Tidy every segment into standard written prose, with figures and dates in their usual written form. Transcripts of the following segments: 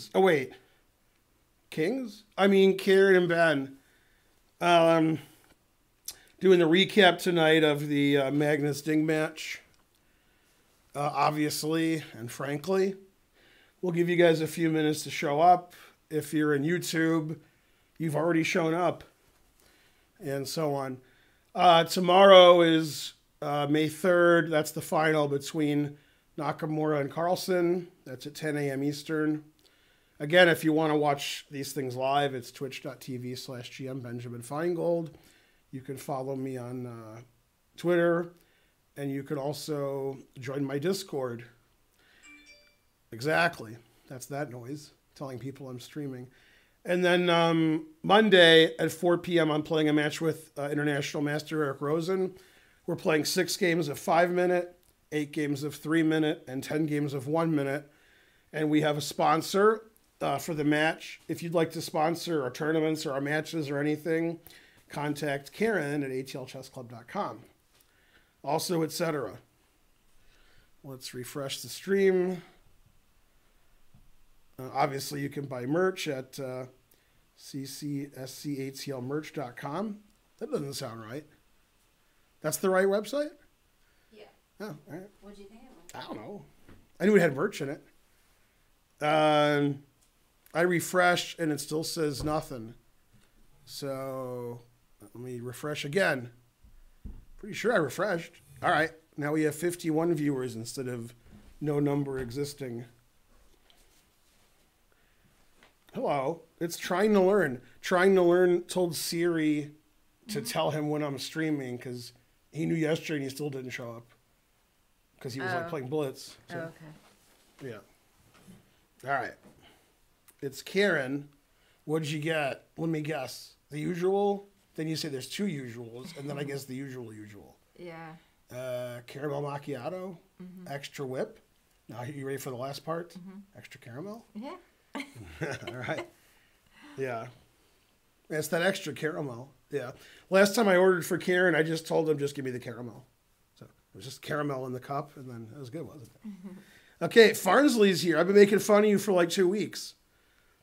Kings. Oh, wait. Kings? I mean, Karen and Ben. Doing the recap tonight of the Magnus Ding match. Obviously and frankly. We'll give you guys a few minutes to show up. If you're in YouTube, you've already shown up. And so on. Tomorrow is May 3rd. That's the final between Nakamura and Carlsen. That's at 10 a.m. Eastern. Again, if you want to watch these things live, it's twitch.tv/GM Benjamin Feingold. You can follow me on Twitter, and you can also join my Discord. Exactly. That's that noise, telling people I'm streaming. And then Monday at 4 p.m., I'm playing a match with International Master Eric Rosen. We're playing 6 games of 5-minute, 8 games of 3-minute, and 10 games of 1 minute. And we have a sponsor for the match. If you'd like to sponsor our tournaments or our matches or anything, contact Karen at atlchessclub.com. Also, etc. Let's refresh the stream. Obviously, you can buy merch at ccscatlmerch.com. That doesn't sound right. That's the right website? Yeah. Oh, all right. What do you think it was? I don't know. I knew it had merch in it. I refreshed, and it still says nothing. So let me refresh again. Pretty sure I refreshed. All right. Now we have 51 viewers instead of no number existing. Hello. It's Trying to Learn. Trying to Learn told Siri to tell him when I'm streaming because he knew yesterday and he still didn't show up because he was like playing Blitz. So. Oh, okay. Yeah. All right. It's Karen. What'd you get? Let me guess. The usual? Then you say there's 2 usuals, and then I guess the usual. Yeah. Caramel macchiato, extra whip. Now, are you ready for the last part? Extra caramel? Yeah. All right. Yeah. It's that extra caramel. Yeah. Last time I ordered for Karen, I just told him, just give me the caramel. So it was just caramel in the cup, and then it was good, wasn't it? Okay, Farnsley's here. I've been making fun of you for like 2 weeks.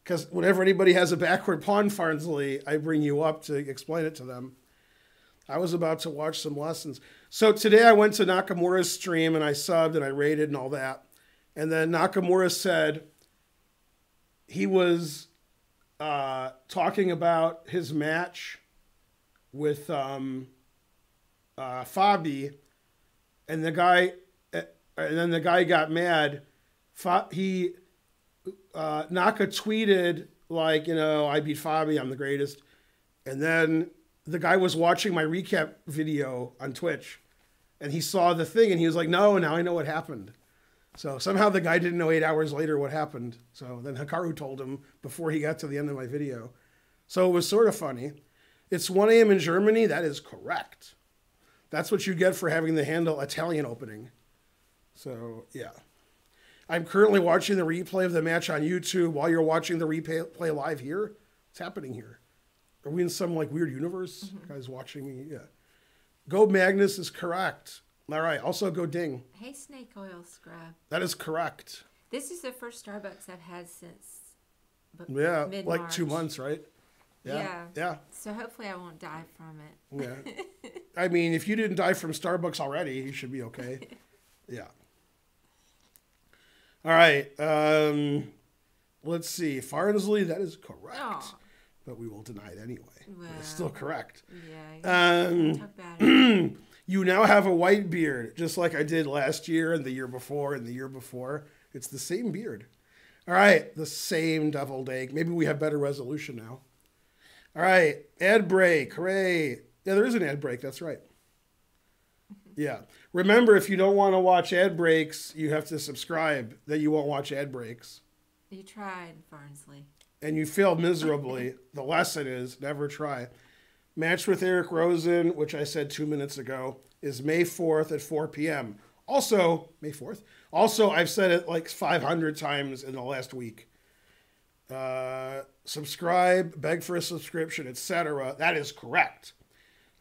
Because whenever anybody has a backward pawn Farnsley, I bring you up to explain it to them. I was about to watch some lessons. So today I went to Nakamura's stream, and I subbed, and I rated, and all that. And then Nakamura said he was talking about his match with Fabi, and the guy, and then the guy got mad. Naka tweeted like, I beat Fabi, I'm the greatest, and then the guy was watching my recap video on Twitch, and he saw the thing, and he was like, no, now I know what happened. So somehow the guy didn't know 8 hours later what happened. So then Hikaru told him before he got to the end of my video. So it was sort of funny. It's 1 a.m. in Germany. That is correct. That's what you get for having the handle Italian opening. So, yeah. I'm currently watching the replay of the match on YouTube while you're watching the replay live here. What's happening here? Are we in some like weird universe? Guys watching me? Yeah. Go Magnus is correct. All right. Also, go Ding. Hey, Snake Oil Scrub. That is correct. This is the first Starbucks I've had since mid-March. Like 2 months, right? Yeah. So hopefully I won't die from it. Yeah. I mean, if you didn't die from Starbucks already, you should be okay. Yeah. All right. Let's see. Farnsley, that is correct. Oh. But we will deny it anyway. Well, It's still correct. Yeah. Talk about it. You now have a white beard, just like I did last year and the year before and the year before. It's the same beard. All right. The same deviled egg. Maybe we have better resolution now. All right. Ad break. Hooray. Yeah, there is an ad break. That's right. Yeah. Remember, if you don't want to watch ad breaks, you have to subscribe. Then you won't watch ad breaks. You tried, Farnsley. And you failed miserably. The lesson is never try. Match with Eric Rosen, which I said 2 minutes ago, is May 4th at 4 p.m. Also, May 4th. Also, I've said it like 500 times in the last week. Subscribe, beg for a subscription, etc. That is correct.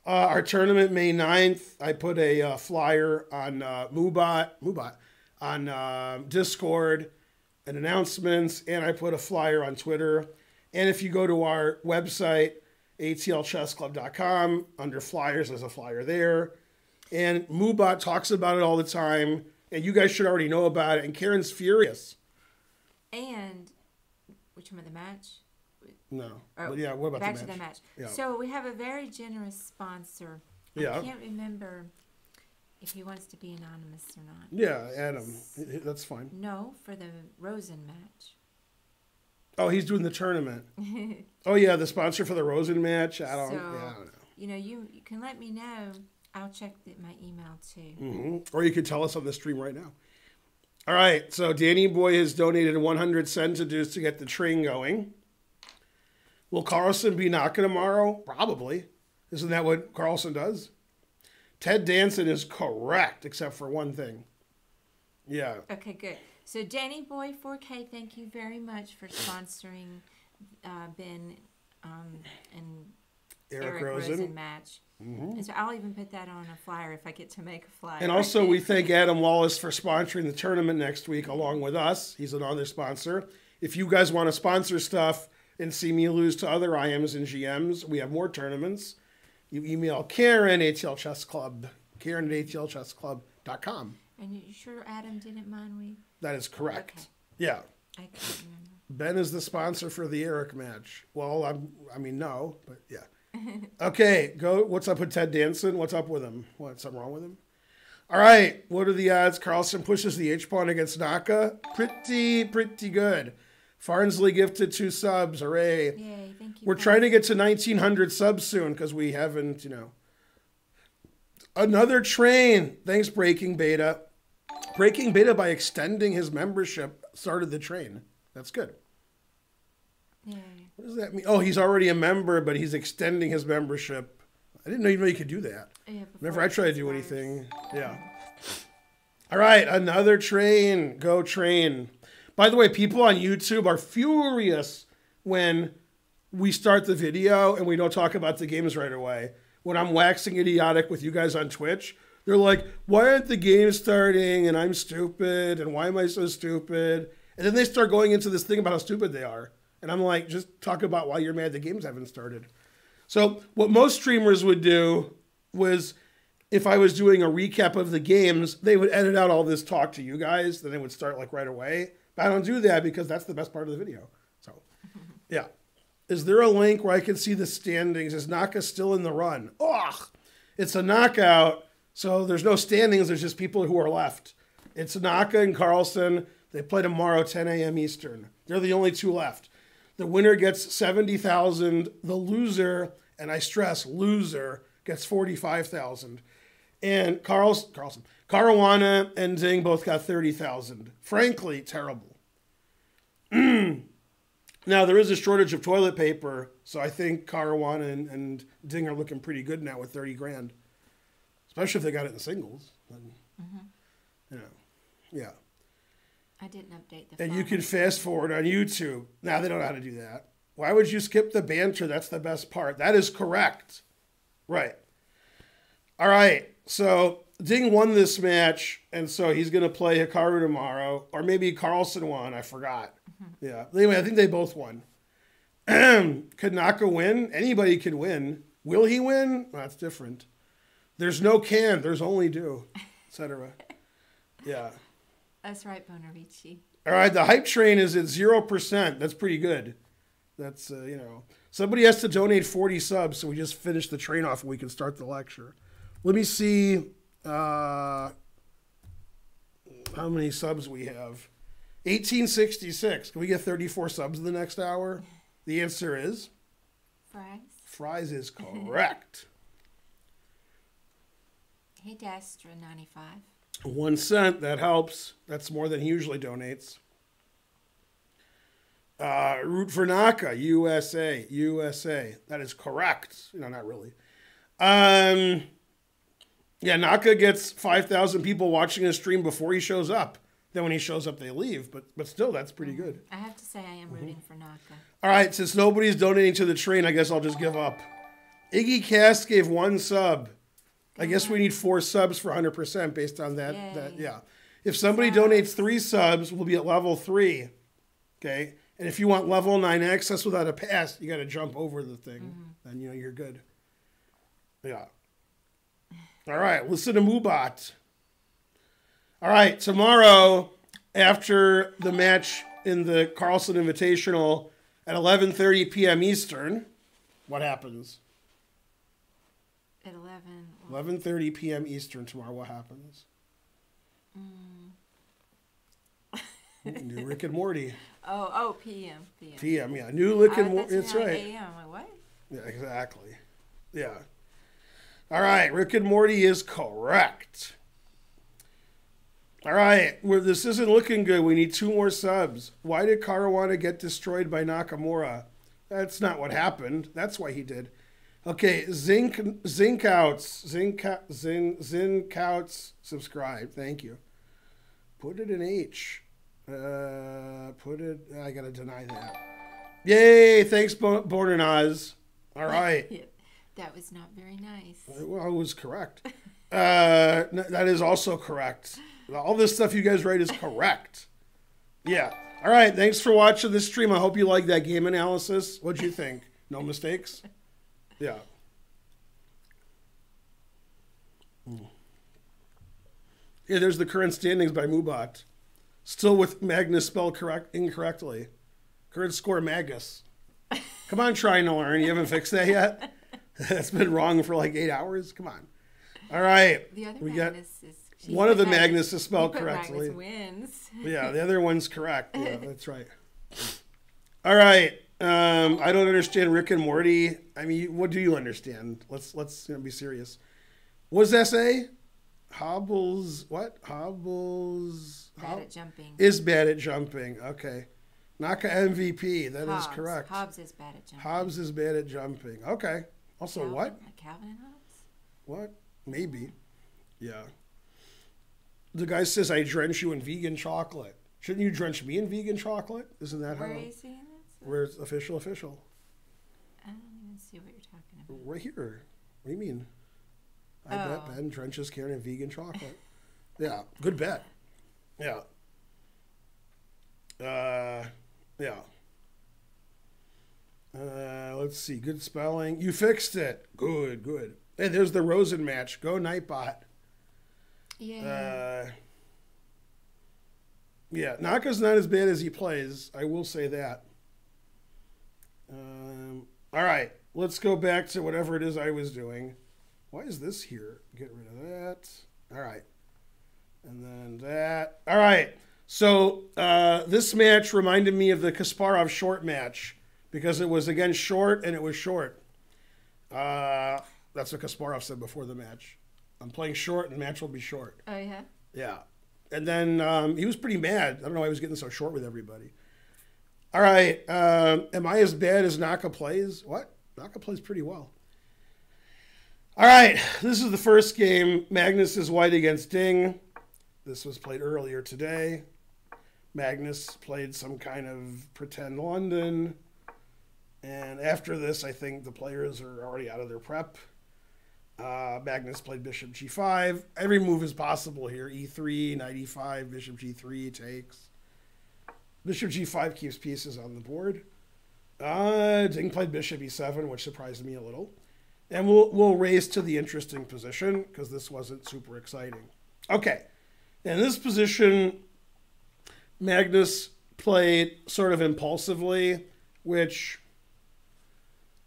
Our tournament, May 9th, I put a flyer on Mubot on Discord, and announcements, and I put a flyer on Twitter. And if you go to our website, atlchessclub.com, under flyers, there's a flyer there. And Moobot talks about it all the time, and you guys should already know about it. And Karen's furious. And which one of the match? No. But yeah, what about back the match? to the match. Yeah. So we have a very generous sponsor. Yeah. I can't remember if he wants to be anonymous or not. Yeah, Adam. That's fine. No, for the Rosen match. Oh, he's doing the tournament. Oh, yeah, the sponsor for the Rosen match? I don't know. You know, you can let me know. I'll check my email too. Mm-hmm. Or you could tell us on the stream right now. All right, so Danny Boy has donated 100 centidues to get the train going. Will Carlsen be knocking tomorrow? Probably. Isn't that what Carlsen does? Ted Danson is correct, except for one thing. Yeah. Okay, good. So Danny Boy 4K, thank you very much for sponsoring Ben and Eric Rosen match. Mm-hmm. And so I'll even put that on a flyer if I get to make a flyer. And also we thank Adam Wallace for sponsoring the tournament next week along with us. He's another sponsor. If you guys want to sponsor stuff and see me lose to other IMs and GMs, we have more tournaments. You email Karen, ATL Chess Club, Karen at atlchessclub.com. And you sure Adam didn't mind we? That is correct. Okay. Yeah. I can't remember. Ben is the sponsor for the Eric match. Well, no, but yeah. Okay, go. What's up with Ted Danson? What's up with him? What, something wrong with him? All right, what are the odds? Carlsen pushes the H-pawn against Naka. Pretty good. Farnsley gifted 2 subs. Hooray. Yay, thank you. We're trying to get to 1,900 subs soon because we haven't, Another train. Thanks, Breaking Beta. Breaking Beta, by extending his membership, started the train. That's good. Yeah. What does that mean? Oh, he's already a member, but he's extending his membership. I didn't even know you could do that. Yeah, whenever I try to do anything. Yeah. All right, another train. Go train. By the way, people on YouTube are furious when we start the video and we don't talk about the games right away. When I'm waxing idiotic with you guys on Twitch, they're like, why aren't the games starting? And I'm stupid. And why am I so stupid? And then they start going into this thing about how stupid they are. And I'm like, just talk about why you're mad the games haven't started. So what most streamers would do was, if I was doing a recap of the games, they would edit out all this talk to you guys. Then they would start like right away. But I don't do that because that's the best part of the video. So, yeah. Is there a link where I can see the standings? Is Naka still in the run? Ugh! It's a knockout, so there's no standings. There's just people who are left. It's Naka and Carlsen. They play tomorrow, 10 a.m. Eastern. They're the only 2 left. The winner gets 70,000. The loser, and I stress loser, gets 45,000. And Caruana and Zing both got 30,000. Frankly, terrible. Now, there is a shortage of toilet paper, so I think Caruana and Ding are looking pretty good now with 30 grand. Especially if they got it in singles. Then, yeah. I didn't update the And you can fast forward on YouTube. Now, they don't know how to do that. Why would you skip the banter? That's the best part. That is correct. Right. All right. So Ding won this match, and so he's going to play Hikaru tomorrow. Or maybe Carlsen won. I forgot. Yeah. Anyway, I think they both won. Could Naka win? Anybody could win. Will he win? Well, that's different. There's no can. There's only do, etc. Yeah. That's right, Bonarici. All right, the hype train is at 0%. That's pretty good. That's, somebody has to donate 40 subs, so we just finish the train off and we can start the lecture. Let me see how many subs we have. 1866. Can we get 34 subs in the next hour? The answer is? Fries. Fries is correct. Hey, Dastra 95. 1 cent, that helps. That's more than he usually donates. Root for Naka, USA. That is correct. Not really. Yeah, Naka gets 5,000 people watching his stream before he shows up. Then when he shows up, they leave. But still, that's pretty good. I have to say I am rooting for Naka. All right, since nobody's donating to the train, I guess I'll just give up. Iggy Cast gave 1 sub. I guess we need 4 subs for 100% based on that. Yeah. If somebody donates 3 subs, we'll be at level 3. Okay. And if you want level 9 access without a pass, you got to jump over the thing. And, you're good. Yeah. All right. Listen to Moobot. All right. Tomorrow, after the match in the Carlsen Invitational at 11:30 p.m. Eastern, what happens? At 11:30 p.m. Eastern tomorrow, what happens? New Rick and Morty. Oh, p.m. p.m. Yeah, new Rick and Morty. That's right. A.m. Like, what? Yeah, exactly. Yeah. All right, Rick and Morty is correct. All right, this isn't looking good. We need 2 more subs. Why did Caruana get destroyed by Nakamura? That's not what happened. That's why he did. Okay, Zinkouts, subscribe. Thank you. Put it in H. I gotta deny that. Yay! Thanks, Born in Oz. All right. That was not very nice. Well, it was correct. That is also correct. All this stuff you guys write is correct. Yeah. All right. Thanks for watching this stream. I hope you like that game analysis. What'd you think? No mistakes? Yeah. Yeah, there's the current standings by Moobot. Still with Magnus spelled incorrectly. Current score, Magnus. Come on, trying to learn. You haven't fixed that yet? That's been wrong for like 8 hours? Come on. All right. The other Magnus is... One of the Magnus is spelled correctly. Magnus wins. Yeah, the other one's correct. Yeah, that's right. All right. I don't understand Rick and Morty. I mean, what do you understand? Let's be serious. What does that say? Hobbles, what? Hobbles... Bad at jumping. Is bad at jumping. Okay. Naka MVP. That is correct. Hobbs is bad at jumping. Hobbs is bad at jumping. Okay. Also, Calvin, what? Calvin and Hobbs? What? Maybe. Yeah. The guy says, I drench you in vegan chocolate. Shouldn't you drench me in vegan chocolate? Isn't that Where how? Where are you seeing this? Where's official? I don't even see what you're talking about. Right here. What do you mean? I bet Ben drenches Karen in vegan chocolate. Yeah. Good bet. Yeah. Yeah. Let's see. Good spelling. You fixed it. Good, good. Hey, there's the Rosen match. Go Nightbot. Yeah. Yeah, Naka's not as bad as he plays. I will say that. All right. Let's go back to whatever it is I was doing. Why is this here? Get rid of that. All right. And then that. All right. So this match reminded me of the Kasparov short match because it was, again, short and it was short. That's what Kasparov said before the match. I'm playing short and the match will be short. Oh, yeah? Yeah. And then he was pretty mad. I don't know why he was getting so short with everybody. All right. Am I as bad as Naka plays? What? Naka plays pretty well. All right. This is the first game. Magnus is white against Ding. This was played earlier today. Magnus played some kind of pretend London. And after this, I think the players are already out of their prep. Magnus played bishop g5. Every move is possible here. e3, knight e5, bishop g3 takes. Bishop g5 keeps pieces on the board. Ding played bishop e7, which surprised me a little. And we'll raise to the interesting position because this wasn't super exciting. Okay. In this position, Magnus played sort of impulsively, which,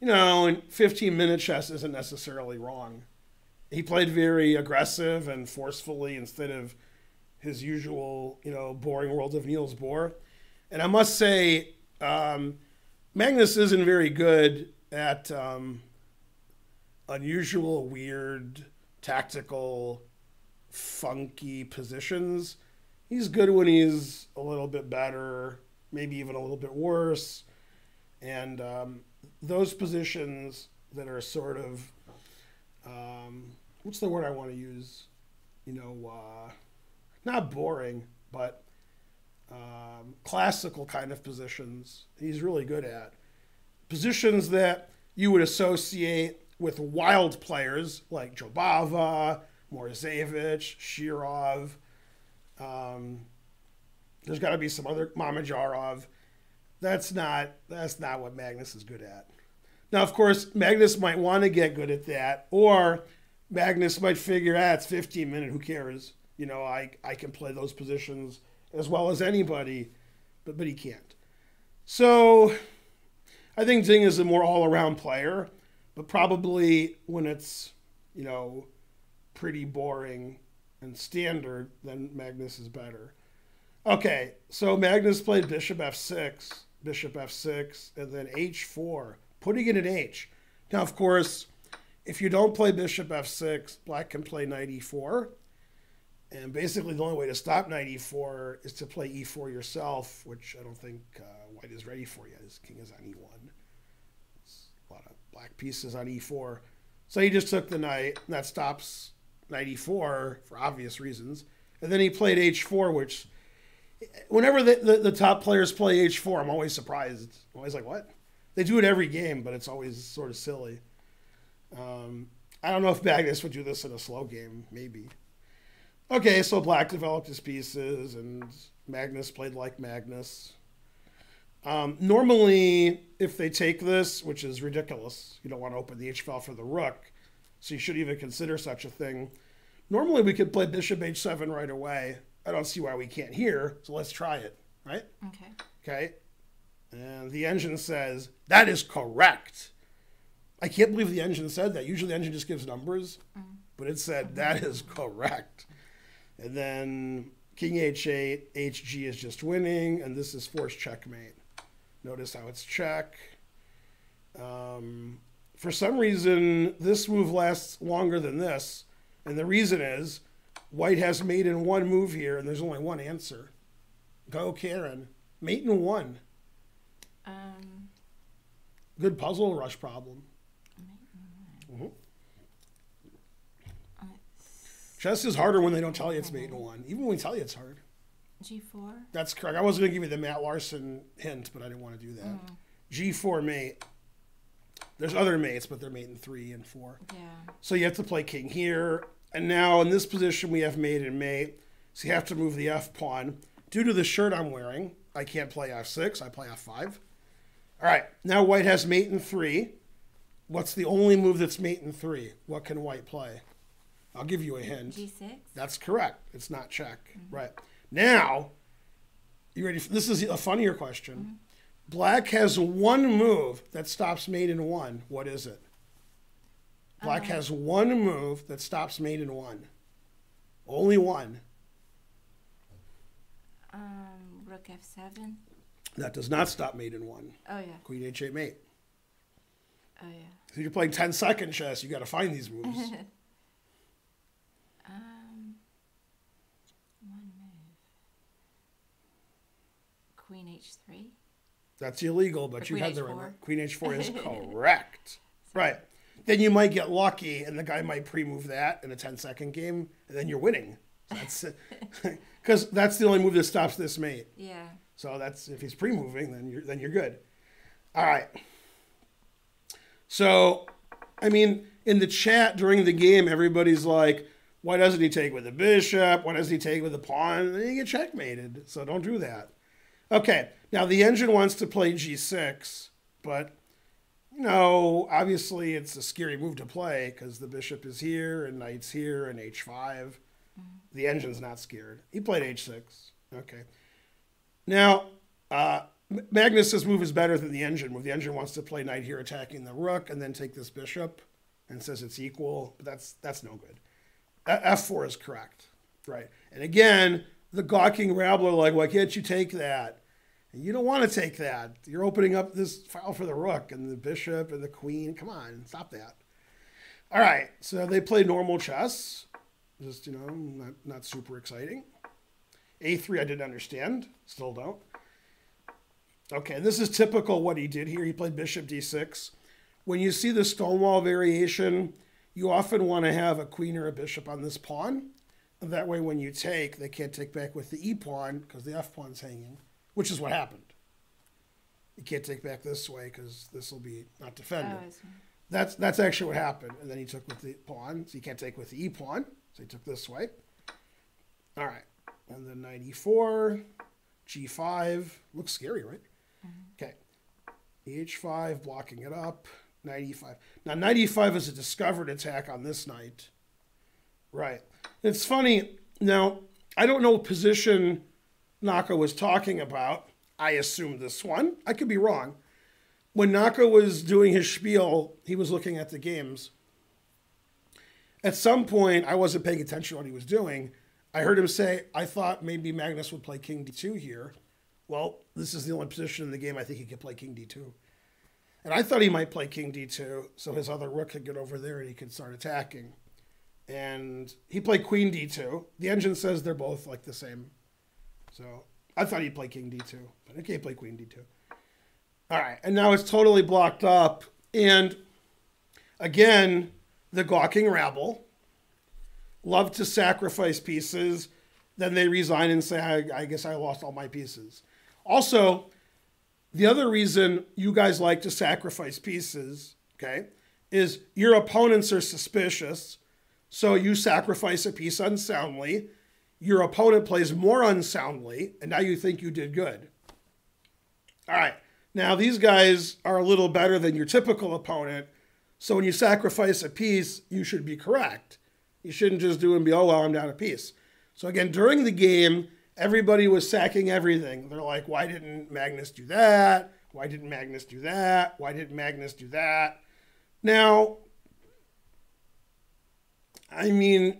you know, in 15-minute chess isn't necessarily wrong. He played very aggressive and forcefully instead of his usual, you know, boring World of Niels Bohr. And I must say, Magnus isn't very good at unusual, weird, tactical, funky positions. He's good when he's a little bit better, maybe even a little bit worse. And those positions that are sort of, what's the word I want to use? You know, not boring, but classical kind of positions he's really good at. Positions that you would associate with wild players like Jobava, Morzevich, Shirov. There's got to be some other, Mamajarov. That's not what Magnus is good at. Now, of course, Magnus might want to get good at that, or Magnus might figure, it's 15 minutes, who cares? You know, I can play those positions as well as anybody, but he can't. So I think Ding is a more all-around player, but probably when it's, you know, pretty boring and standard, then Magnus is better. Okay, so Magnus played bishop f6, and then h4, putting it in h. Now, of course, if you don't play bishop f6, black can play knight e4. And basically the only way to stop knight e4 is to play e4 yourself, which I don't think white is ready for yet. His king is on e1. It's a lot of black pieces on e4. So he just took the knight, and that stops knight e4 for obvious reasons. And then he played h4, which whenever the top players play h4, I'm always surprised. I'm always like, what? They do it every game, but it's always sort of silly. I don't know if Magnus would do this in a slow game. Maybe. Okay, so black developed his pieces, and Magnus played like Magnus. Normally, if they take this, which is ridiculous, you don't want to open the h-file for the rook, so you shouldn't even consider such a thing. Normally, we could play bishop h7 right away. I don't see why we can't here, so let's try it, right? Okay. Okay. And the engine says, that is correct. I can't believe the engine said that. Usually the engine just gives numbers, but it said, that is correct. And then king h8, hg is just winning, and this is forced checkmate. Notice how it's check. For some reason, this move lasts longer than this, and the reason is white has mate in one move here, and there's only one answer. Go, Karen. Mate in one. Good puzzle rush problem. Mm-hmm. Chess is harder when they don't tell you it's mate in one. Even when we tell you it's hard. G4? That's correct. I wasn't going to give you the Matt Larson hint, but I didn't want to do that. G4 mate. There's other mates, but they're mate in 3 and 4. Yeah. So you have to play king here. And now in this position, we have mate and mate. So you have to move the f pawn. Due to the shirt I'm wearing, I can't play f6. I play f5. All right. Now white has mate in 3. What's the only move that's mate in 3? What can white play? I'll give you a hint. G6? That's correct. It's not check. Right. Now, you ready? This is a funnier question. Black has one move that stops mate in 1. What is it? Black has one move that stops mate in 1. Only one. Rook f7. That does not stop mate in 1. Oh, yeah. Queen h8 mate. Oh, yeah. So you're playing 10-second chess. You got to find these moves. One move. Queen h3. That's illegal, but you had the right. Queen h4 is correct. Right. Then you might get lucky, and the guy might pre-move that in a 10-second game, and then you're winning. That's because that's the only move that stops this mate. Yeah. So that's if he's pre-moving, then you're good. All right. So, I mean, in the chat during the game, everybody's like, why doesn't he take with the bishop? Why doesn't he take with the pawn? And then you get checkmated. So don't do that. Okay. Now, the engine wants to play g6, but, you know, obviously it's a scary move to play because the bishop is here and knight's here and h5. The engine's not scared. He played h6. Okay. Now, Magnus's move is better than the engine move. The engine wants to play knight here attacking the rook and then take this bishop and says it's equal, but that's no good. F4 is correct, right? And again, the gawking rabble are like, why can't you take that? And you don't want to take that. You're opening up this file for the rook and the bishop and the queen. Come on, stop that. All right, so they play normal chess. Just, you know, not super exciting. A3 I didn't understand, still don't. Okay, this is typical what he did here. He played bishop d6. When you see the Stonewall variation, you often want to have a queen or a bishop on this pawn. And that way when you take, they can't take back with the e-pawn because the f-pawn's hanging, which is what happened. You can't take back this way because this will be not defended. That's actually what happened. And then he took with the pawn, so you can't take with the e-pawn. So he took this way. All right. And then knight e4, g5. Looks scary, right? Okay. EH5, blocking it up. 95. Now, 95 is a discovered attack on this knight. Right. It's funny. Now, I don't know what position Naka was talking about. I assume this one. I could be wrong. When Naka was doing his spiel, he was looking at the games. At some point, I wasn't paying attention to what he was doing. I heard him say, I thought maybe Magnus would play King D2 here. Well, this is the only position in the game I think he could play King D2. And I thought he might play King D2 so his other rook could get over there and he could start attacking. And he played Queen D2. The engine says they're both like the same. So I thought he'd play King D2, but he can't play Queen D2. All right, and now it's totally blocked up. And again, the gawking rabble love to sacrifice pieces. Then they resign and say, I guess I lost all my pieces. Also, the other reason you guys like to sacrifice pieces, okay, is your opponents are suspicious. So you sacrifice a piece unsoundly. Your opponent plays more unsoundly, and now you think you did good. All right. Now, these guys are a little better than your typical opponent. So when you sacrifice a piece, you should be correct. You shouldn't just do and be, oh, well, I'm down a piece. So again, during the game, everybody was sacking everything. They're like, why didn't Magnus do that? Why didn't Magnus do that? Why didn't Magnus do that? Now, I mean,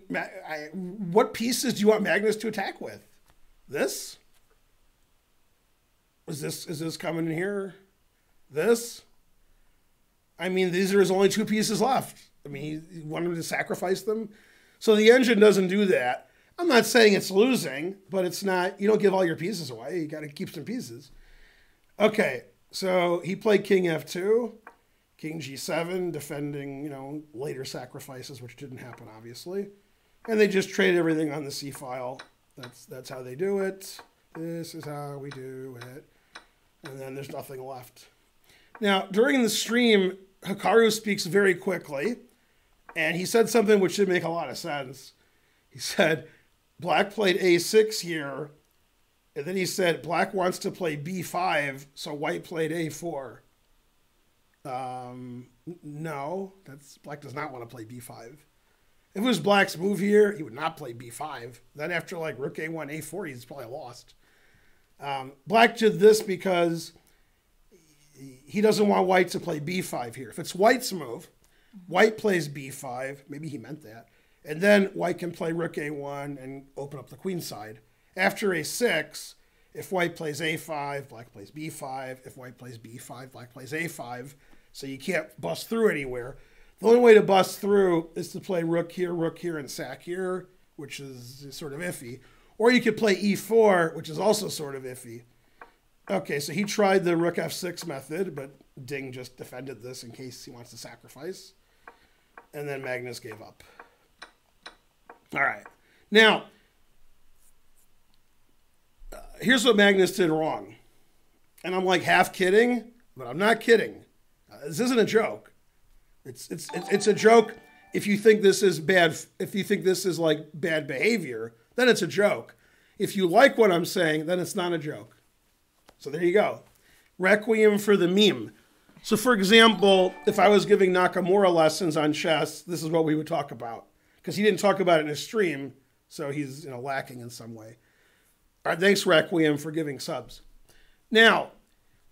what pieces do you want Magnus to attack with? This? Is this coming in here? This? I mean, these are his only two pieces left. I mean, he wanted to sacrifice them. So the engine doesn't do that. I'm not saying it's losing, but it's not, you don't give all your pieces away. You got to keep some pieces. Okay, so he played King F2, King G7, defending, later sacrifices, which didn't happen, obviously. And they just trade everything on the C file. That's how they do it. This is how we do it. And then there's nothing left. Now, during the stream, Hikaru speaks very quickly, and he said something which did make a lot of sense. He said, Black played A6 here, and then he said, Black wants to play B5, so White played A4. No, Black does not want to play B5. If it was Black's move here, he would not play B5. Then after Rook A1, A4, he's probably lost. Black did this because he doesn't want White to play B5 here. If it's White's move, White plays B5. Maybe he meant that. And then White can play Rook A1 and open up the queen side. After A6, if White plays A5, Black plays B5. If White plays B5, Black plays A5. So you can't bust through anywhere. The only way to bust through is to play Rook here, and sack here, which is sort of iffy. Or you could play E4, which is also sort of iffy. Okay, so he tried the Rook F6 method, but Ding just defended this in case he wants to sacrifice. And then Magnus gave up. All right. Now, here's what Magnus did wrong. And I'm half kidding, but I'm not kidding. This isn't a joke. It's a joke if you think this is bad. If you think this is bad behavior, then it's a joke. If you like what I'm saying, then it's not a joke. So there you go. Requiem for the meme. So for example, if I was giving Nakamura lessons on chess, this is what we would talk about. Because he didn't talk about it in his stream, so he's lacking in some way. All right, thanks, Requiem, for giving subs. Now,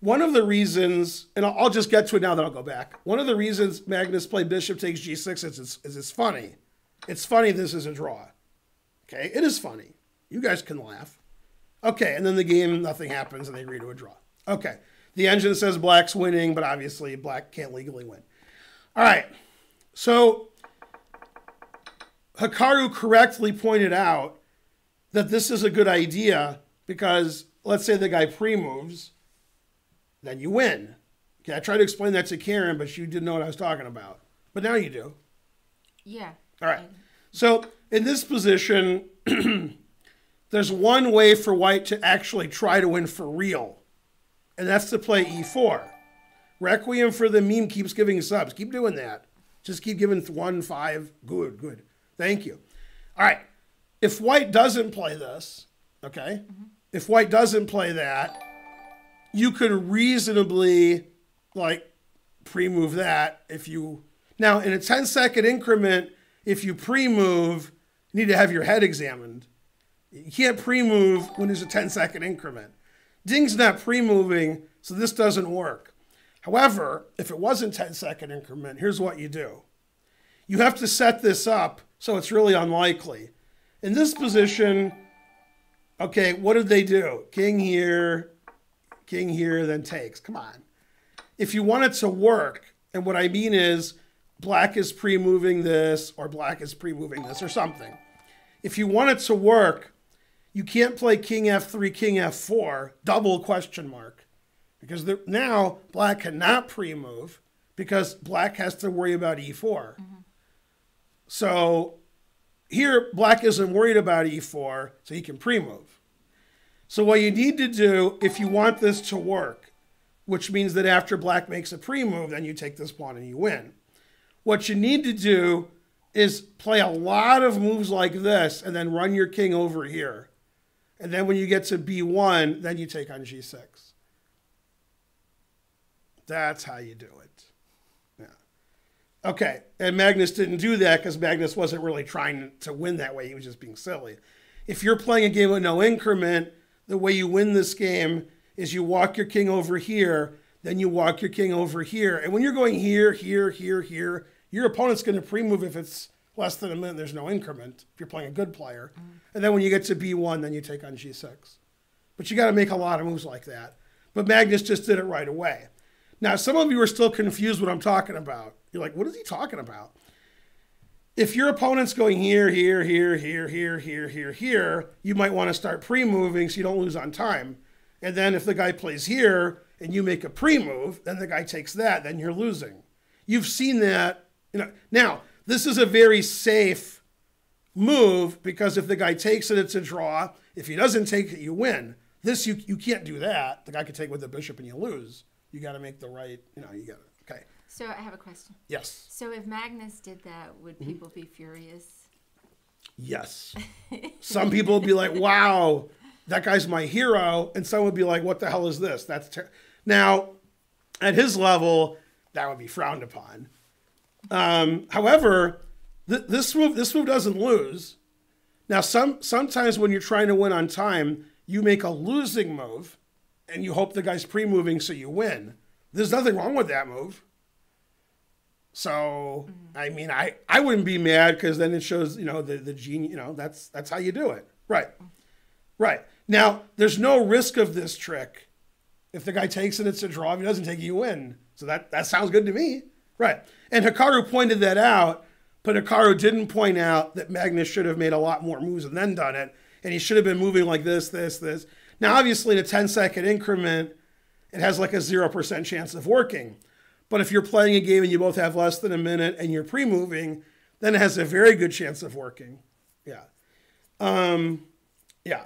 one of the reasons, and I'll just get to it now, then I'll go back. One of the reasons Magnus played Bishop takes G6 is it's funny. It's funny this is a draw. Okay, it is funny. You guys can laugh. Okay, and then the game, nothing happens, and they agree to a draw. Okay, the engine says Black's winning, but obviously Black can't legally win. All right, so Hikaru correctly pointed out that this is a good idea because let's say the guy pre-moves, then you win. Okay, I tried to explain that to Karen, but she didn't know what I was talking about. But now you do. Yeah. All right. So in this position, there's one way for White to actually try to win for real, and that's to play E4. Requiem for the meme keeps giving subs. Keep doing that. Just keep giving 1, 5. Good, good. Thank you. All right. If White doesn't play this, okay, if White doesn't play that, you could reasonably like pre-move that if you, now in a 10-second increment, if you pre-move, you need to have your head examined. You can't pre-move when there's a 10-second increment. Ding's not pre-moving, so this doesn't work. However, if it wasn't 10-second increment, here's what you do. You have to set this up so it's really unlikely. In this position, okay, what did they do? King here, then takes. Come on. If you want it to work, and what I mean is black is pre-moving this, or black is pre-moving this, or something. If you want it to work, you can't play king f3, king f4, double question mark. Because now black cannot pre-move because black has to worry about e4. Mm-hmm. So here, black isn't worried about e4, so he can pre-move. So what you need to do, if you want this to work, which means that after black makes a pre-move, then you take this pawn and you win. What you need to do is play a lot of moves like this and then run your king over here. And then when you get to b1, then you take on g6. That's how you do it. Yeah. Okay, and Magnus didn't do that because Magnus wasn't really trying to win that way. He was just being silly. If you're playing a game with no increment, the way you win this game is you walk your king over here, then you walk your king over here. And when you're going here, here, here, here, your opponent's going to pre-move if it's less than a minute, there's no increment, if you're playing a good player. Mm. And then when you get to b1, then you take on g6. But you got to make a lot of moves like that. But Magnus just did it right away. Now, some of you are still confused what I'm talking about. You're like, what is he talking about? If your opponent's going here, here, here, here, here, here, here, here, you might want to start pre-moving so you don't lose on time. And then if the guy plays here and you make a pre-move, then the guy takes that, then you're losing. You've seen that. Now, this is a very safe move because if the guy takes it, it's a draw. If he doesn't take it, you win. This, you can't do that. The guy could take with the bishop and you lose. You got to make the right, you got to, okay. So I have a question. Yes. So if Magnus did that, would people be furious? Yes. Some people would be like, wow, that guy's my hero. And some would be like, what the hell is this? Now, at his level, that would be frowned upon. However, this move doesn't lose. Now, sometimes when you're trying to win on time, you make a losing move, and you hope the guy's pre-moving so you win. There's nothing wrong with that move. So, I mean, I wouldn't be mad because then it shows, the genius, that's how you do it. Right. Right. Now, there's no risk of this trick. If the guy takes it, it's a draw. If he doesn't take it, you win. So that sounds good to me. Right. And Hikaru pointed that out, but Hikaru didn't point out that Magnus should have made a lot more moves and then done it. And he should have been moving like this, this, this. Now, obviously, in a 10-second increment, it has like a 0% chance of working. But if you're playing a game and you both have less than a minute and you're pre-moving, then it has a very good chance of working. Yeah. Yeah.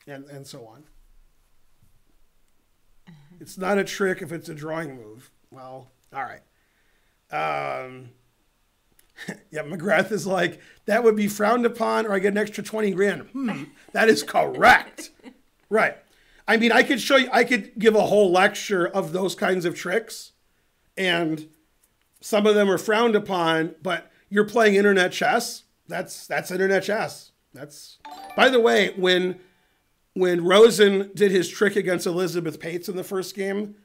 And so on. It's not a trick if it's a drawing move. Well, all right. Yeah, McGrath is like, that would be frowned upon or I get an extra 20 grand. That is correct. Right. I mean, I could give a whole lecture of those kinds of tricks, and some of them are frowned upon, but you're playing internet chess. That's internet chess. By the way, when Rosen did his trick against Elizabeth Pates in the first game,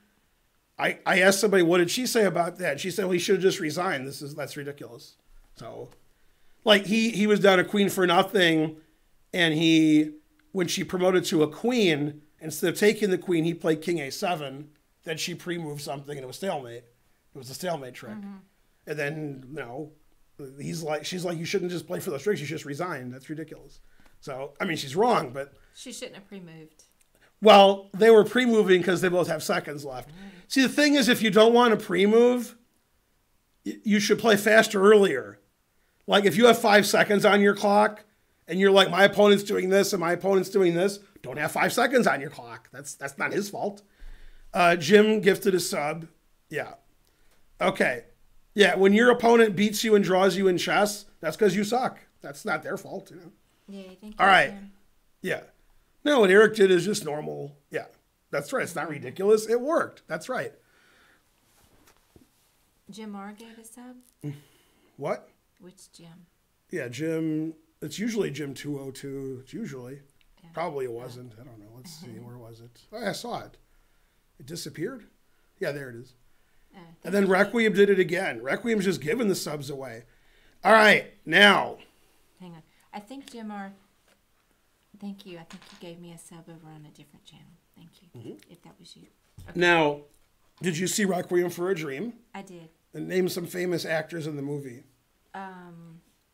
I asked somebody, what did she say about that? She said, well, he should have just resigned. That's ridiculous. So, like, he was down a queen for nothing, and when she promoted to a queen, instead of taking the queen, he played king a7. Then she pre-moved something, and it was stalemate. It was a stalemate trick. Mm-hmm. And then, she's like, you shouldn't just play for those tricks. You should just resign. That's ridiculous. So, I mean, she's wrong, but... She shouldn't have pre-moved. Well, they were pre-moving because they both have seconds left. Right. See, the thing is, if you don't want to pre-move, you should play faster earlier. Like, if you have 5 seconds on your clock, and you're like, my opponent's doing this and my opponent's doing this, don't have 5 seconds on your clock. That's not his fault. Jim gifted a sub. Yeah. Okay. Yeah, when your opponent beats you and draws you in chess, that's because you suck. That's not their fault, Yeah, I think. All right. Yeah. No, what Eric did is just normal. Yeah. That's right. It's not ridiculous. It worked. That's right. Jim R gave a sub? What? Which Jim? Yeah, Jim. It's usually Jim 202. It's usually. Yeah. Probably it wasn't. I don't know. Let's see. Where was it? Oh, I saw it. It disappeared? Yeah, there it is. And then Requiem did it again. Requiem's just giving the subs away. All right, now. Hang on. I think Jim R. Thank you. I think you gave me a sub over on a different channel. Thank you. If that was you. Okay. Now, did you see Requiem for a Dream? I did. And name some famous actors in the movie.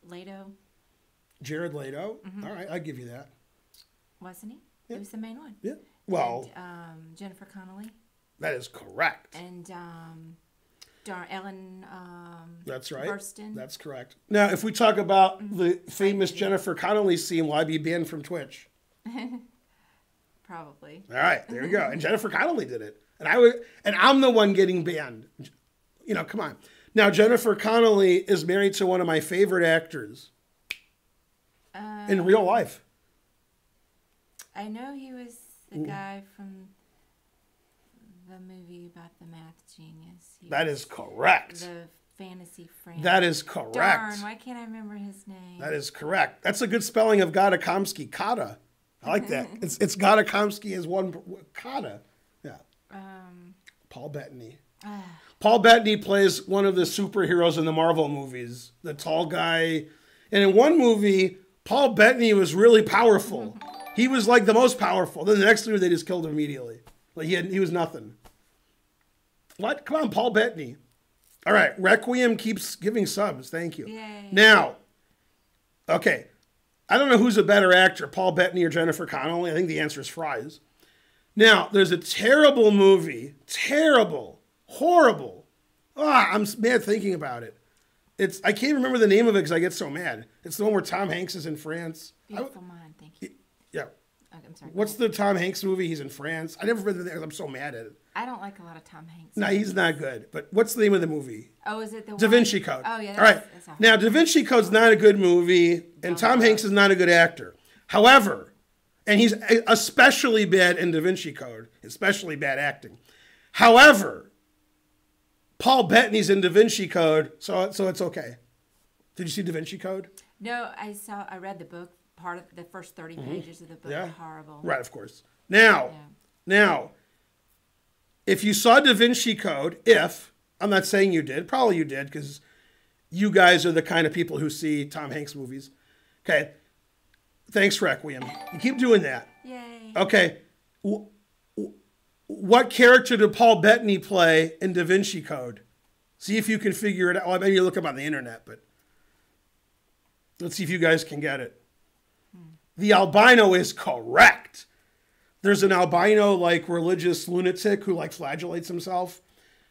Leto. Jared Leto. All right, I'll give you that. Wasn't he? Yeah. He was the main one. Yeah. Well. And, Jennifer Connelly. That is correct. And Ellen. That's right. Burstyn. That's correct. Now, if we talk about the famous Jennifer Connelly scene, will I be banned from Twitch? Probably. All right, there you go. And Jennifer Connelly did it, and I'm the one getting banned. You know, come on. Now, Jennifer Connelly is married to one of my favorite actors in real life. I know he was the guy from the movie about the math genius. That is correct. The fantasy friend. That is correct. Darn, why can't I remember his name? That is correct. That's a good spelling of Gadakomsky. Kata. I like that. It's Gadakomsky as one. Kata. Yeah. Paul Bettany. Paul Bettany plays one of the superheroes in the Marvel movies, the tall guy. And in one movie, Paul Bettany was really powerful. He was like the most powerful. Then the next movie, they just killed him immediately. Like he was nothing. What? Come on, Paul Bettany. All right, Requiem keeps giving subs. Thank you. Yay. Now, okay, I don't know who's a better actor, Paul Bettany or Jennifer Connelly. I think the answer is Fries. Now, there's a terrible movie, terrible, horrible. I'm mad thinking about it. I can't remember the name of it because I get so mad. It's the one where Tom Hanks is in France. Beautiful Mind, thank you. Yeah. Okay, I'm sorry. What's the Tom Hanks movie? He's in France. I never read the name. I'm so mad at it. I don't like a lot of Tom Hanks. No, he's not good. But what's the name of the movie? Oh, is it the Da Vinci Code. Oh, yeah. All right. Now, Da Vinci Code's not a good movie, and Tom Hanks is not a good actor. However, and he's especially bad in Da Vinci Code, especially bad acting. However, Paul Bettany's in Da Vinci Code, so it's okay. Did you see Da Vinci Code? No, I read the book. Part of the first 30 pages of the book are horrible. Right, of course. Now, if you saw Da Vinci Code, I'm not saying you did, probably you did, because you guys are the kind of people who see Tom Hanks movies. Okay. Thanks, Requiem. You keep doing that. Yay. Okay. What character did Paul Bettany play in Da Vinci Code? See if you can figure it out. Well, maybe you look up on the internet, but let's see if you guys can get it. The albino is correct. There's an albino, like, religious lunatic who, like, flagellates himself.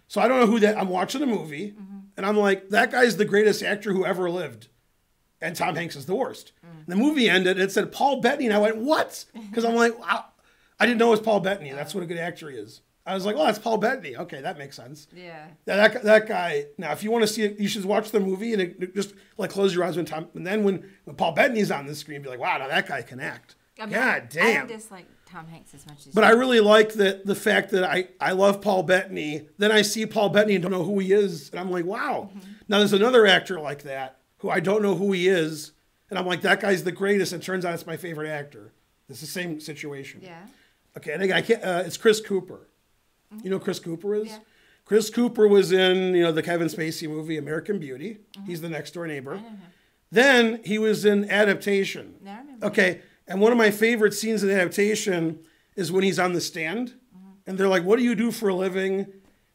So I don't know who that... I'm watching the movie, and I'm like, that guy's the greatest actor who ever lived. And Tom Hanks is the worst. The movie ended, and it said Paul Bettany, and I went, what? Because I'm like, wow. I didn't know it was Paul Bettany. That's what a good actor he is. I was like, oh, that's Paul Bettany. Okay, that makes sense. Yeah. That guy... Now, if you want to see it, you should watch the movie, and it just, like, close your eyes when Tom... And then when Paul Bettany's on the screen, be like, wow, now that guy can act. I mean, God damn. I don't dislike Tom Hanks as much as But I really like the fact that I love Paul Bettany. Then I see Paul Bettany and don't know who he is. And I'm like, wow. Now there's another actor like that who I don't know who he is. And I'm like, that guy's the greatest. And it turns out it's my favorite actor. It's the same situation. Yeah. Okay, and I can't, it's Chris Cooper. You know who Chris Cooper is? Yeah. Chris Cooper was in, the Kevin Spacey movie, American Beauty. He's the next door neighbor. I know him. Then he was in Adaptation. No, I remember. Okay, and one of my favorite scenes in Adaptation is when he's on the stand. And they're like, what do you do for a living?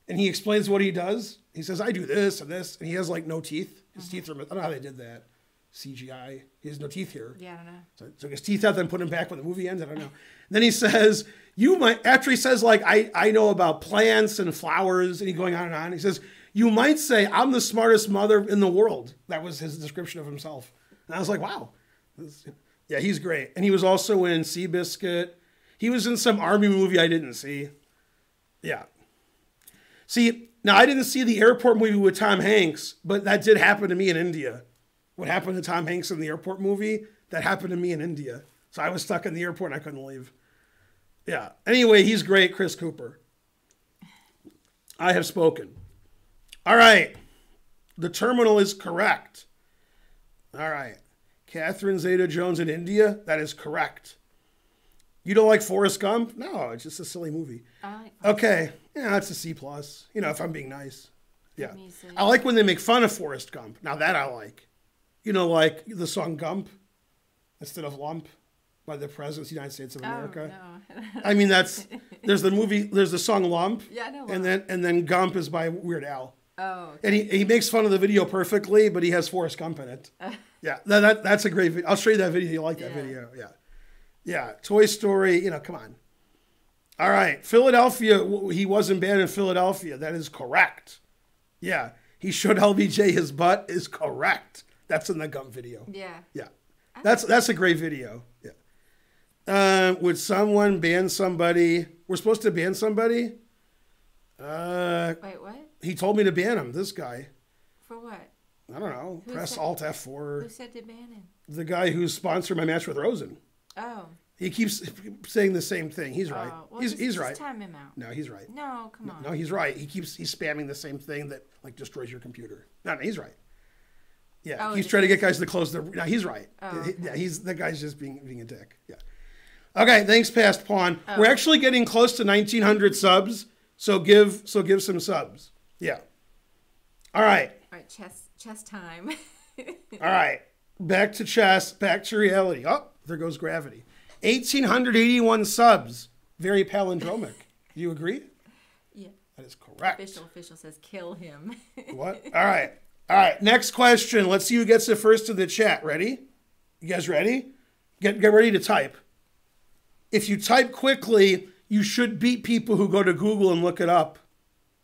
And he explains what he does. He says, I do this and this. And he has, like, no teeth. His teeth are, I don't know how they did that. CGI. He has no teeth here. Yeah, I don't know. So took his teeth out, then put him back when the movie ends. I don't know. Then he says, after he says, like, I know about plants and flowers, and he's going on and on. He says, you might say, I'm the smartest mother in the world. That was his description of himself. And I was like, wow. Yeah, he's great. And he was also in Seabiscuit. He was in some army movie I didn't see. Yeah. See, now I didn't see the airport movie with Tom Hanks, but that did happen to me in India. What happened to Tom Hanks in the airport movie, that happened to me in India. So I was stuck in the airport and I couldn't leave. Yeah. Anyway, he's great, Chris Cooper. I have spoken. All right. The terminal is correct. All right. Catherine Zeta-Jones in India? That is correct. You don't like Forrest Gump? No, it's just a silly movie. I like Okay. Yeah, it's a C+. You know, if I'm being nice. Yeah. I like when they make fun of Forrest Gump. Now that I like. You know, like the song Gump instead of Lump by the President of the United States of America. Oh, no. I mean, there's the song Lump. Yeah, I know. And then Gump is by Weird Al. Oh. Okay. And he makes fun of the video perfectly, but he has Forrest Gump in it. Yeah, that's a great video. I'll show you that video. You like that video. Yeah. Yeah. Toy Story, you know, come on. All right. Philadelphia, he wasn't banned in Philadelphia. That is correct. Yeah. He showed LBJ his butt is correct. That's in the Gump video. Yeah. Yeah. That's a great video. Yeah. Would someone ban somebody? We're supposed to ban somebody? Wait, what? He told me to ban him, this guy. For what? I don't know. Who Press said- Alt F4. Who said to ban him? The guy who's sponsored my match with Rosen. Oh. He keeps saying the same thing. He's right. Well, he's just right. time him out. No, he's right. No, come on. No, he's right. He's spamming the same thing that like destroys your computer. No, he's right. Yeah, he's trying to get guys to close their. No, he's right. Oh, okay. Yeah, that guy's just being a dick. Yeah. Okay, thanks, Past Pawn. Oh. We're actually getting close to 1,900 subs, so give some subs. Yeah. All right. All right, chess time. All right. Back to chess. Back to reality. Oh, there goes gravity. 1,881 subs. Very palindromic. Do you agree? Yeah. That is correct. Official says kill him. What? All right. All right. Next question. Let's see who gets it first in the chat. Ready? You guys ready? Get ready to type. If you type quickly, you should beat people who go to Google and look it up.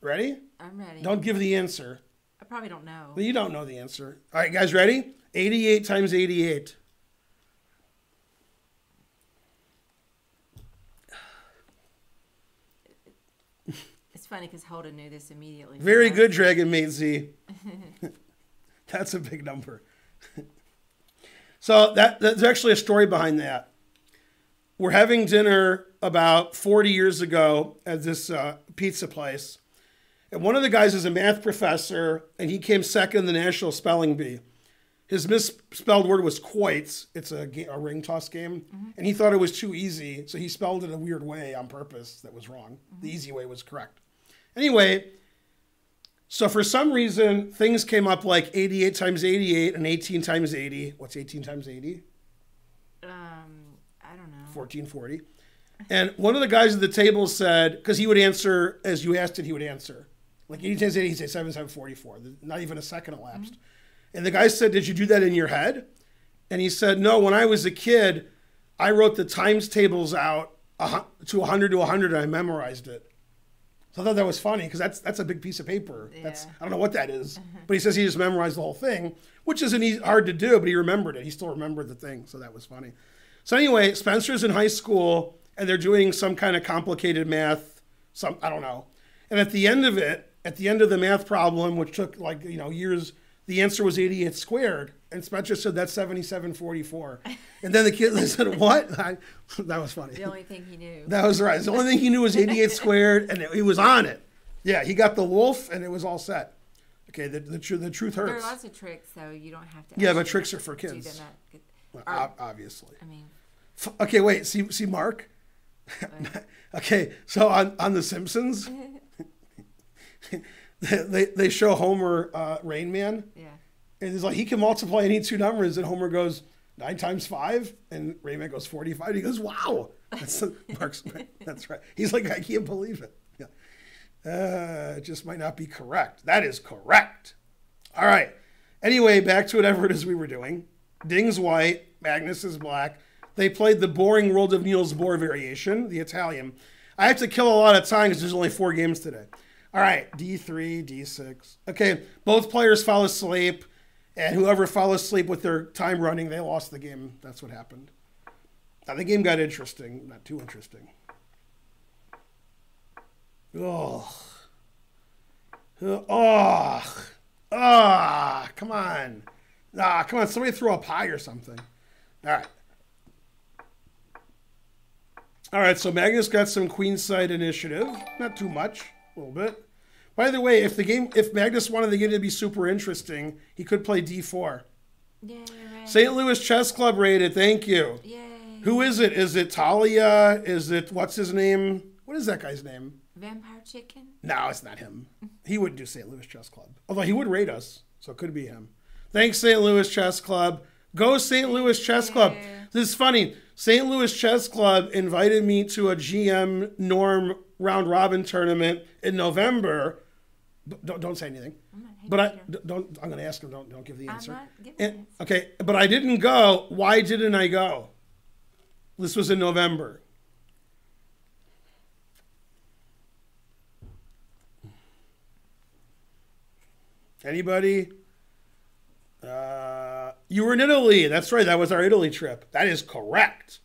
Ready? I'm ready. Don't give the answer. I probably don't know. Well, you don't know the answer. All right, guys, ready? 88 times 88. It's funny because Holden knew this immediately. Very good, Dragon Mate Z. That's a big number. So there's actually a story behind that. We're having dinner about 40 years ago at this pizza place. And one of the guys is a math professor, and he came second in the National Spelling Bee. His misspelled word was quoits. It's a ring toss game. Mm-hmm. And he thought it was too easy, so he spelled it a weird way on purpose that was wrong. Mm-hmm. The easy way was correct. Anyway, so for some reason, things came up like 88 times 88 and 18 times 80. What's 18 times 80? I don't know. 1440. And one of the guys at the table said, because he would answer as you asked it, he would answer. Like 80 times 80, he'd say 7744. Not even a second elapsed. Mm-hmm. And the guy said, did you do that in your head? And he said, no, when I was a kid, I wrote the times tables out to 100 to 100 and I memorized it. So I thought that was funny because that's a big piece of paper. Yeah. I don't know what that is. But he says he just memorized the whole thing, which isn't hard to do, but he remembered it. He still remembered the thing. So that was funny. So anyway, Spencer's in high school and they're doing some kind of complicated math. I don't know. And at the end of the math problem, which took years, the answer was 88 squared. And Spencer said, that's 7744. And then the kid said, what? That was funny. The only thing he knew. That was right. The only thing he knew was 88 squared, and he was on it. Yeah, he got the wolf, and it was all set. Okay, the truth hurts. There are lots of tricks, though. You don't have to. Yeah, but tricks are for kids. Obviously. I mean. Okay, wait. See Mark? Okay, so on The Simpsons, they show Homer Rain Man. Yeah. And he's like, he can multiply any two numbers. And Homer goes, 9 times 5. And Rain Man goes, 45. And he goes, wow. That's right. He's like, I can't believe it. Yeah. It just might not be correct. That is correct. All right. Anyway, back to whatever it is we were doing. Ding's white. Magnus is black. They played the boring World of Niels Bohr variation, the Italian. I have to kill a lot of time because there's only 4 games today. All right. D3, D6. Okay. Both players fell asleep. And whoever fell asleep with their time running, they lost the game. That's what happened. Now, the game got interesting. Not too interesting. Oh. Oh. Ah. Come on. Ah, come on. Somebody throw a pie or something. All right. All right, so Magnus got some queenside initiative. Not too much, a little bit. By the way, if Magnus wanted the game to be super interesting, he could play D4. Yeah, right. St. Louis Chess Club rated, thank you. Yay. Who is it? Is it Talia? Is it, what's his name? What is that guy's name? Vampire Chicken? No, it's not him. He wouldn't do St. Louis Chess Club. Although he would rate us, so it could be him. Thanks, St. Louis Chess Club. Go St. Louis Chess Club. This is funny. St. Louis Chess Club invited me to a GM Norm round robin tournament in November. Don't say anything. But I'm going to ask him. Don't give the answer. I'm not giving the answer. Okay, but I didn't go. Why didn't I go? This was in November. Anybody? You were in Italy. That's right. That was our Italy trip. That is correct.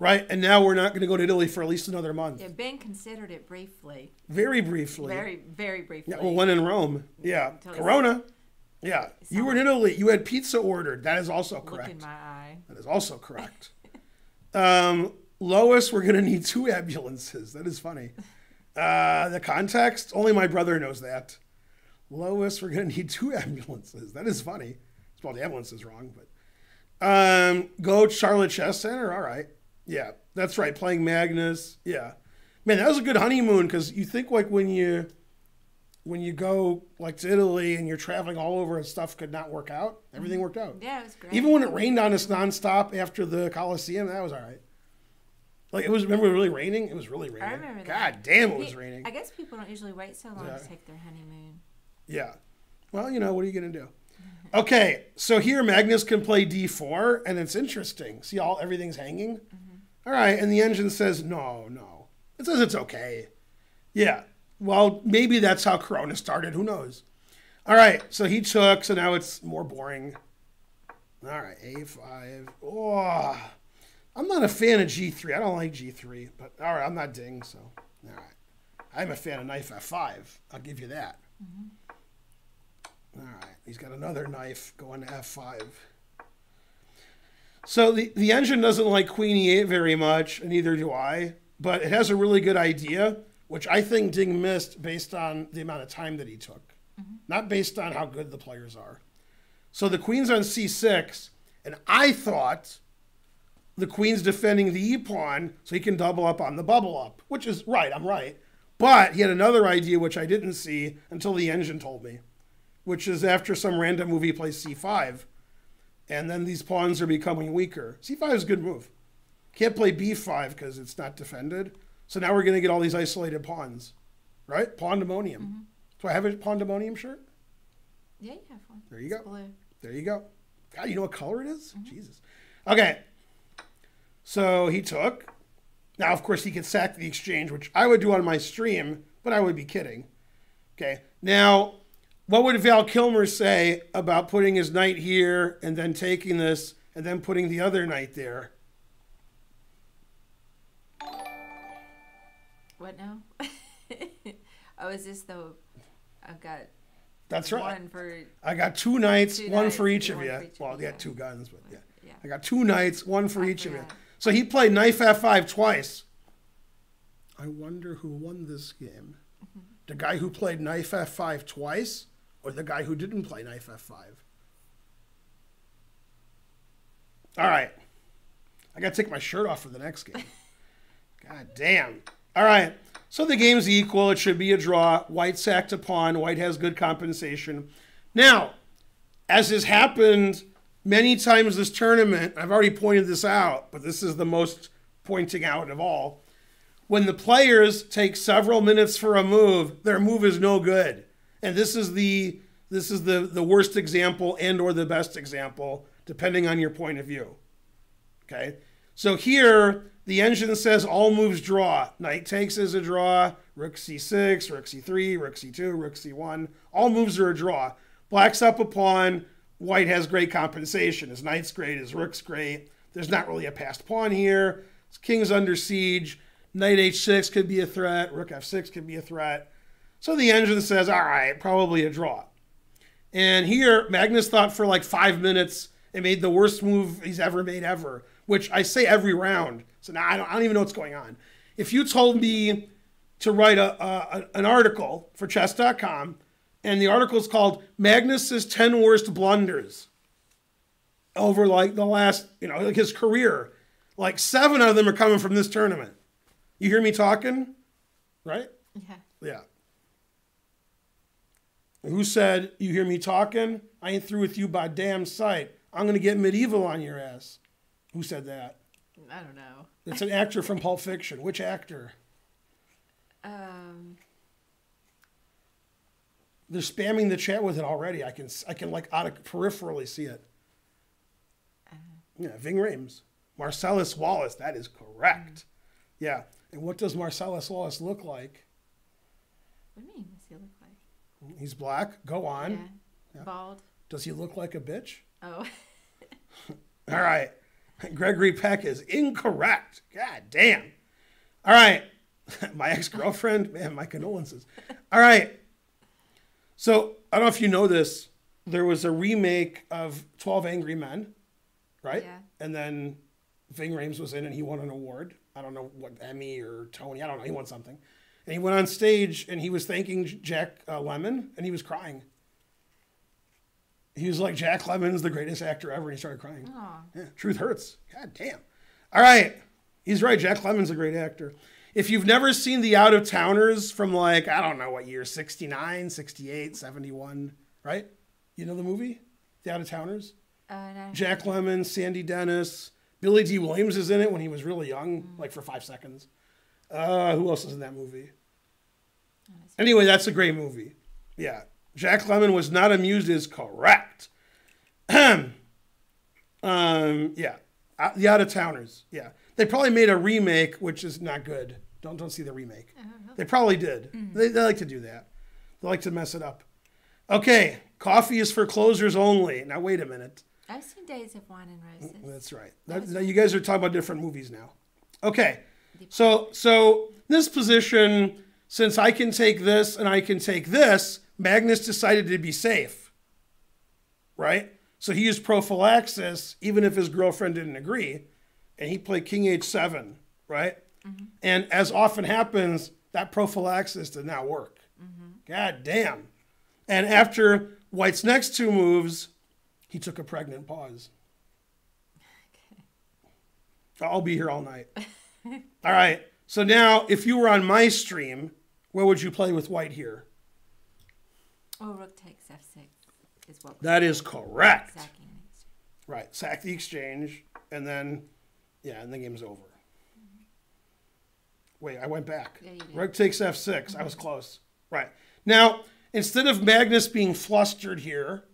Right? And now we're not going to go to Italy for at least another month. Yeah, Ben considered it briefly. Very briefly. Very, very briefly. Yeah, well, when in Rome. Yeah. Corona. Yeah. You were in Italy. You had pizza ordered. That is also correct. Look in my eye. That is also correct. Lois, we're going to need 2 ambulances. That is funny. The context, only my brother knows that. Lois, we're going to need 2 ambulances. That is funny. Spelled ambulances wrong, but go Charlotte Chess Center. All right. Yeah, that's right. Playing Magnus. Yeah, man, that was a good honeymoon because you think like when you go like to Italy and you're traveling all over and stuff could not work out. Everything worked out. Yeah, it was great. Even when it rained on us nonstop after the Coliseum, that was all right. Like it was. Remember, it was really raining. It was really raining. I remember that. God damn, it was raining. I guess people don't usually wait so long to take their honeymoon. Yeah. Well, you know, what are you gonna do? Okay, so here Magnus can play D4, and it's interesting. See, everything's hanging. All right, and the engine says no. It says it's okay. Yeah. Well, maybe that's how Corona started. Who knows? All right, so he took. So now it's more boring. All right, A5. Oh, I'm not a fan of G3. I don't like G3, but all right, I'm not ding. So all right, I'm a fan of knife F5. I'll give you that. All right, he's got another knife going to F5. So the engine doesn't like Queen E8 very much, and neither do I, but it has a really good idea, which I think Ding missed based on the amount of time that he took, not based on how good the players are. So the queen's on C6, and I thought the queen's defending the E-pawn so he can double up on the bubble up, which is right, I'm right. But he had another idea, which I didn't see until the engine told me, which is after some random move he plays C5, and then these pawns are becoming weaker. C5 is a good move. Can't play B5 because it's not defended. So now we're going to get all these isolated pawns, right? Pandemonium. Do I have a pandemonium shirt? Yeah, you have one. There you go. It's blue. There you go. God, you know what color it is? Jesus. Okay. So he took. Now, of course, he could sack the exchange, which I would do on my stream, but I would be kidding. Okay. Now, what would Val Kilmer say about putting his knight here and then taking this and then putting the other knight there? What now? Oh, is this the... I've got... That's right. One for... I got 2 knights, one for each of one you. for each Well, of you you. got 2 guns, but yeah. Yeah. I got 2 knights, one for each of you. forgot. So he played knight F5 twice. I wonder who won this game. The guy who played knight F5 twice or the guy who didn't play knight F5? All right. I got to take my shirt off for the next game. God damn. All right. So the game's equal. It should be a draw. White sacked a pawn. White has good compensation. Now, as has happened many times this tournament, I've already pointed this out, but this is the most pointing out of all. When the players take several minutes for a move, their move is no good. And this is the worst example and or the best example, depending on your point of view. Okay? So here, the engine says all moves draw. Knight takes is a draw. Rook c6, rook c3, rook c2, rook c1. All moves are a draw. Black's up a pawn. White has great compensation. His knight's great. His rook's great. There's not really a passed pawn here. His king's under siege. Knight h6 could be a threat. Rook f6 could be a threat. So the engine says, all right, probably a draw. And here, Magnus thought for like 5 minutes and made the worst move he's ever made ever, which I say every round. So now I don't even know what's going on. If you told me to write an article for chess.com, and the article is called Magnus's 10 Worst Blunders over like the last, like his career, like 7 of them are coming from this tournament. You hear me talking? Right? Yeah. Yeah. Who said, you hear me talking? I ain't through with you by damn sight. I'm going to get medieval on your ass. Who said that? I don't know. It's an actor from Pulp Fiction. Which actor? They're spamming the chat with it already. I can like peripherally see it. Yeah, Ving Rhames. Marcellus Wallace. That is correct. Yeah. And what does Marcellus Wallace look like? What do you mean? What's he look like? He's black. Go on. Yeah. Yeah. Bald. Does he look like a bitch? Oh. All right. Gregory Peck is incorrect. God damn. All right. My ex-girlfriend. Man, my condolences. All right. So, I don't know if you know this. There was a remake of 12 Angry Men, right? Yeah. And then Ving Rhames was in and he won an award. I don't know what, Emmy or Tony. I don't know. He won something. And he went on stage and he was thanking Jack Lemmon and he was crying. He was like, Jack Lemmon's the greatest actor ever. And he started crying. Aw. Yeah, truth hurts. God damn. All right. He's right. Jack Lemmon's a great actor. If you've never seen The Out of Towners from like, I don't know what year, 69, 68, 71, right? You know the movie? The Out of Towners? No. Jack Lemmon, Sandy Dennis. Billy D. Williams is in it when he was really young, like for 5 seconds. Who else is in that movie? Anyway, that's a great movie. Yeah. Jack Lemmon was not amused is correct. Yeah. The Out of Towners. Yeah. They probably made a remake, which is not good. Don't see the remake. They probably did. They like to do that. They like to mess it up. Okay. Coffee is for closers only. Now, wait a minute. I've seen Days of Wine and Roses. That's right. Now you guys are talking about different movies now. Okay. So this position, since I can take this and I can take this, Magnus decided to be safe. Right? So he used prophylaxis, even if his girlfriend didn't agree. And he played King H7, right? Mm-hmm. And as often happens, that prophylaxis did not work. Mm-hmm. God damn. And after White's next 2 moves, he took a pregnant pause. Okay. I'll be here all night. All right. So now, if you were on my stream, what would you play with White here? Oh, rook takes f6 is what. That is correct. Sacking. Right. Sack the exchange, and then, and the game's over. Mm-hmm. Wait, I went back. Yeah, you did. Rook takes f6. Mm-hmm. I was close. Right. Now, instead of Magnus being flustered here,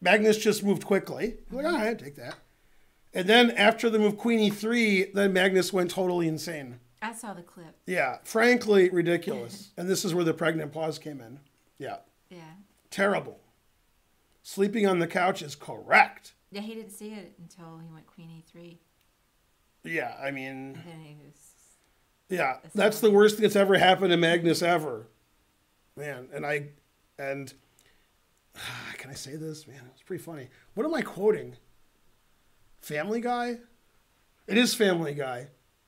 Magnus just moved quickly. He's like, all right, take that. And then after the move Queen E3, then Magnus went totally insane. I saw the clip. Yeah, frankly, ridiculous. And this is where the pregnant pause came in. Yeah. Yeah. Terrible. Sleeping on the couch is correct. Yeah, he didn't see it until he went Queen E3. Yeah, I mean... And then he was... Yeah, that's the worst thing that's ever happened to Magnus ever. Man, and can I say this? Man, it's pretty funny. What am I quoting? Family Guy? It is Family Guy.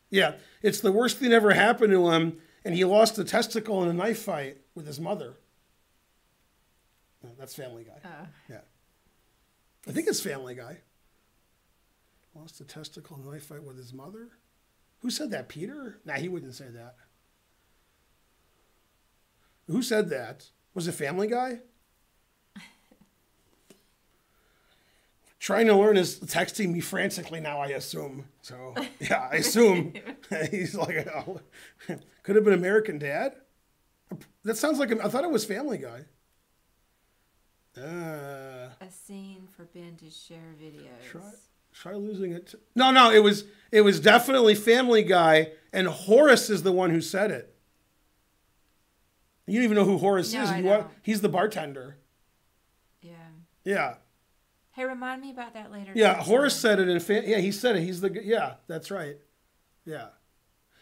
Yeah, it's the worst thing ever happened to him, and he lost a testicle in a knife fight with his mother. Yeah, that's Family Guy. Yeah. I think it's Family Guy. Lost a testicle in a knife fight with his mother? Who said that, Peter? Nah, he wouldn't say that. Who said that? Was it Family Guy? Trying to learn is texting me frantically now, I assume. So, yeah, I assume. He's like, oh. Could have been American Dad? That sounds like, I thought it was Family Guy. A scene for Ben to share videos. Try losing it. No, it was definitely Family Guy, and Horace is the one who said it. You don't even know who Horace is. He's the bartender. Yeah. Yeah. Hey, remind me about that later. Yeah, Horace said it he said it. That's right. Yeah.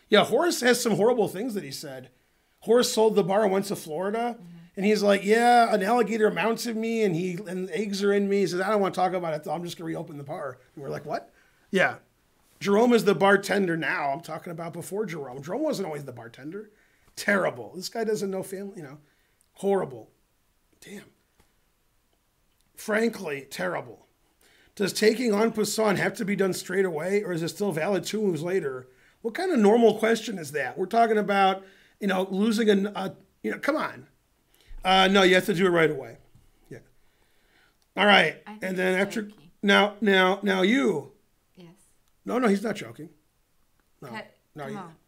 Yeah, Horace has some horrible things that he said. Horace sold the bar and went to Florida, and he's like, yeah, an alligator mounted me, and eggs are in me. He says, I don't want to talk about it, though. I'm just going to reopen the bar. And we're like, what? Yeah. Jerome is the bartender now. I'm talking about before Jerome. Jerome wasn't always the bartender. Terrible. This guy doesn't know family, Horrible. Damn. Frankly, terrible. Does taking on Poisson have to be done straight away, or is it still valid 2 moves later? What kind of normal question is that? We're talking about, losing come on. No, you have to do it right away. Yeah. All right. And then after, joking. now you. Yes. No, he's not joking. No.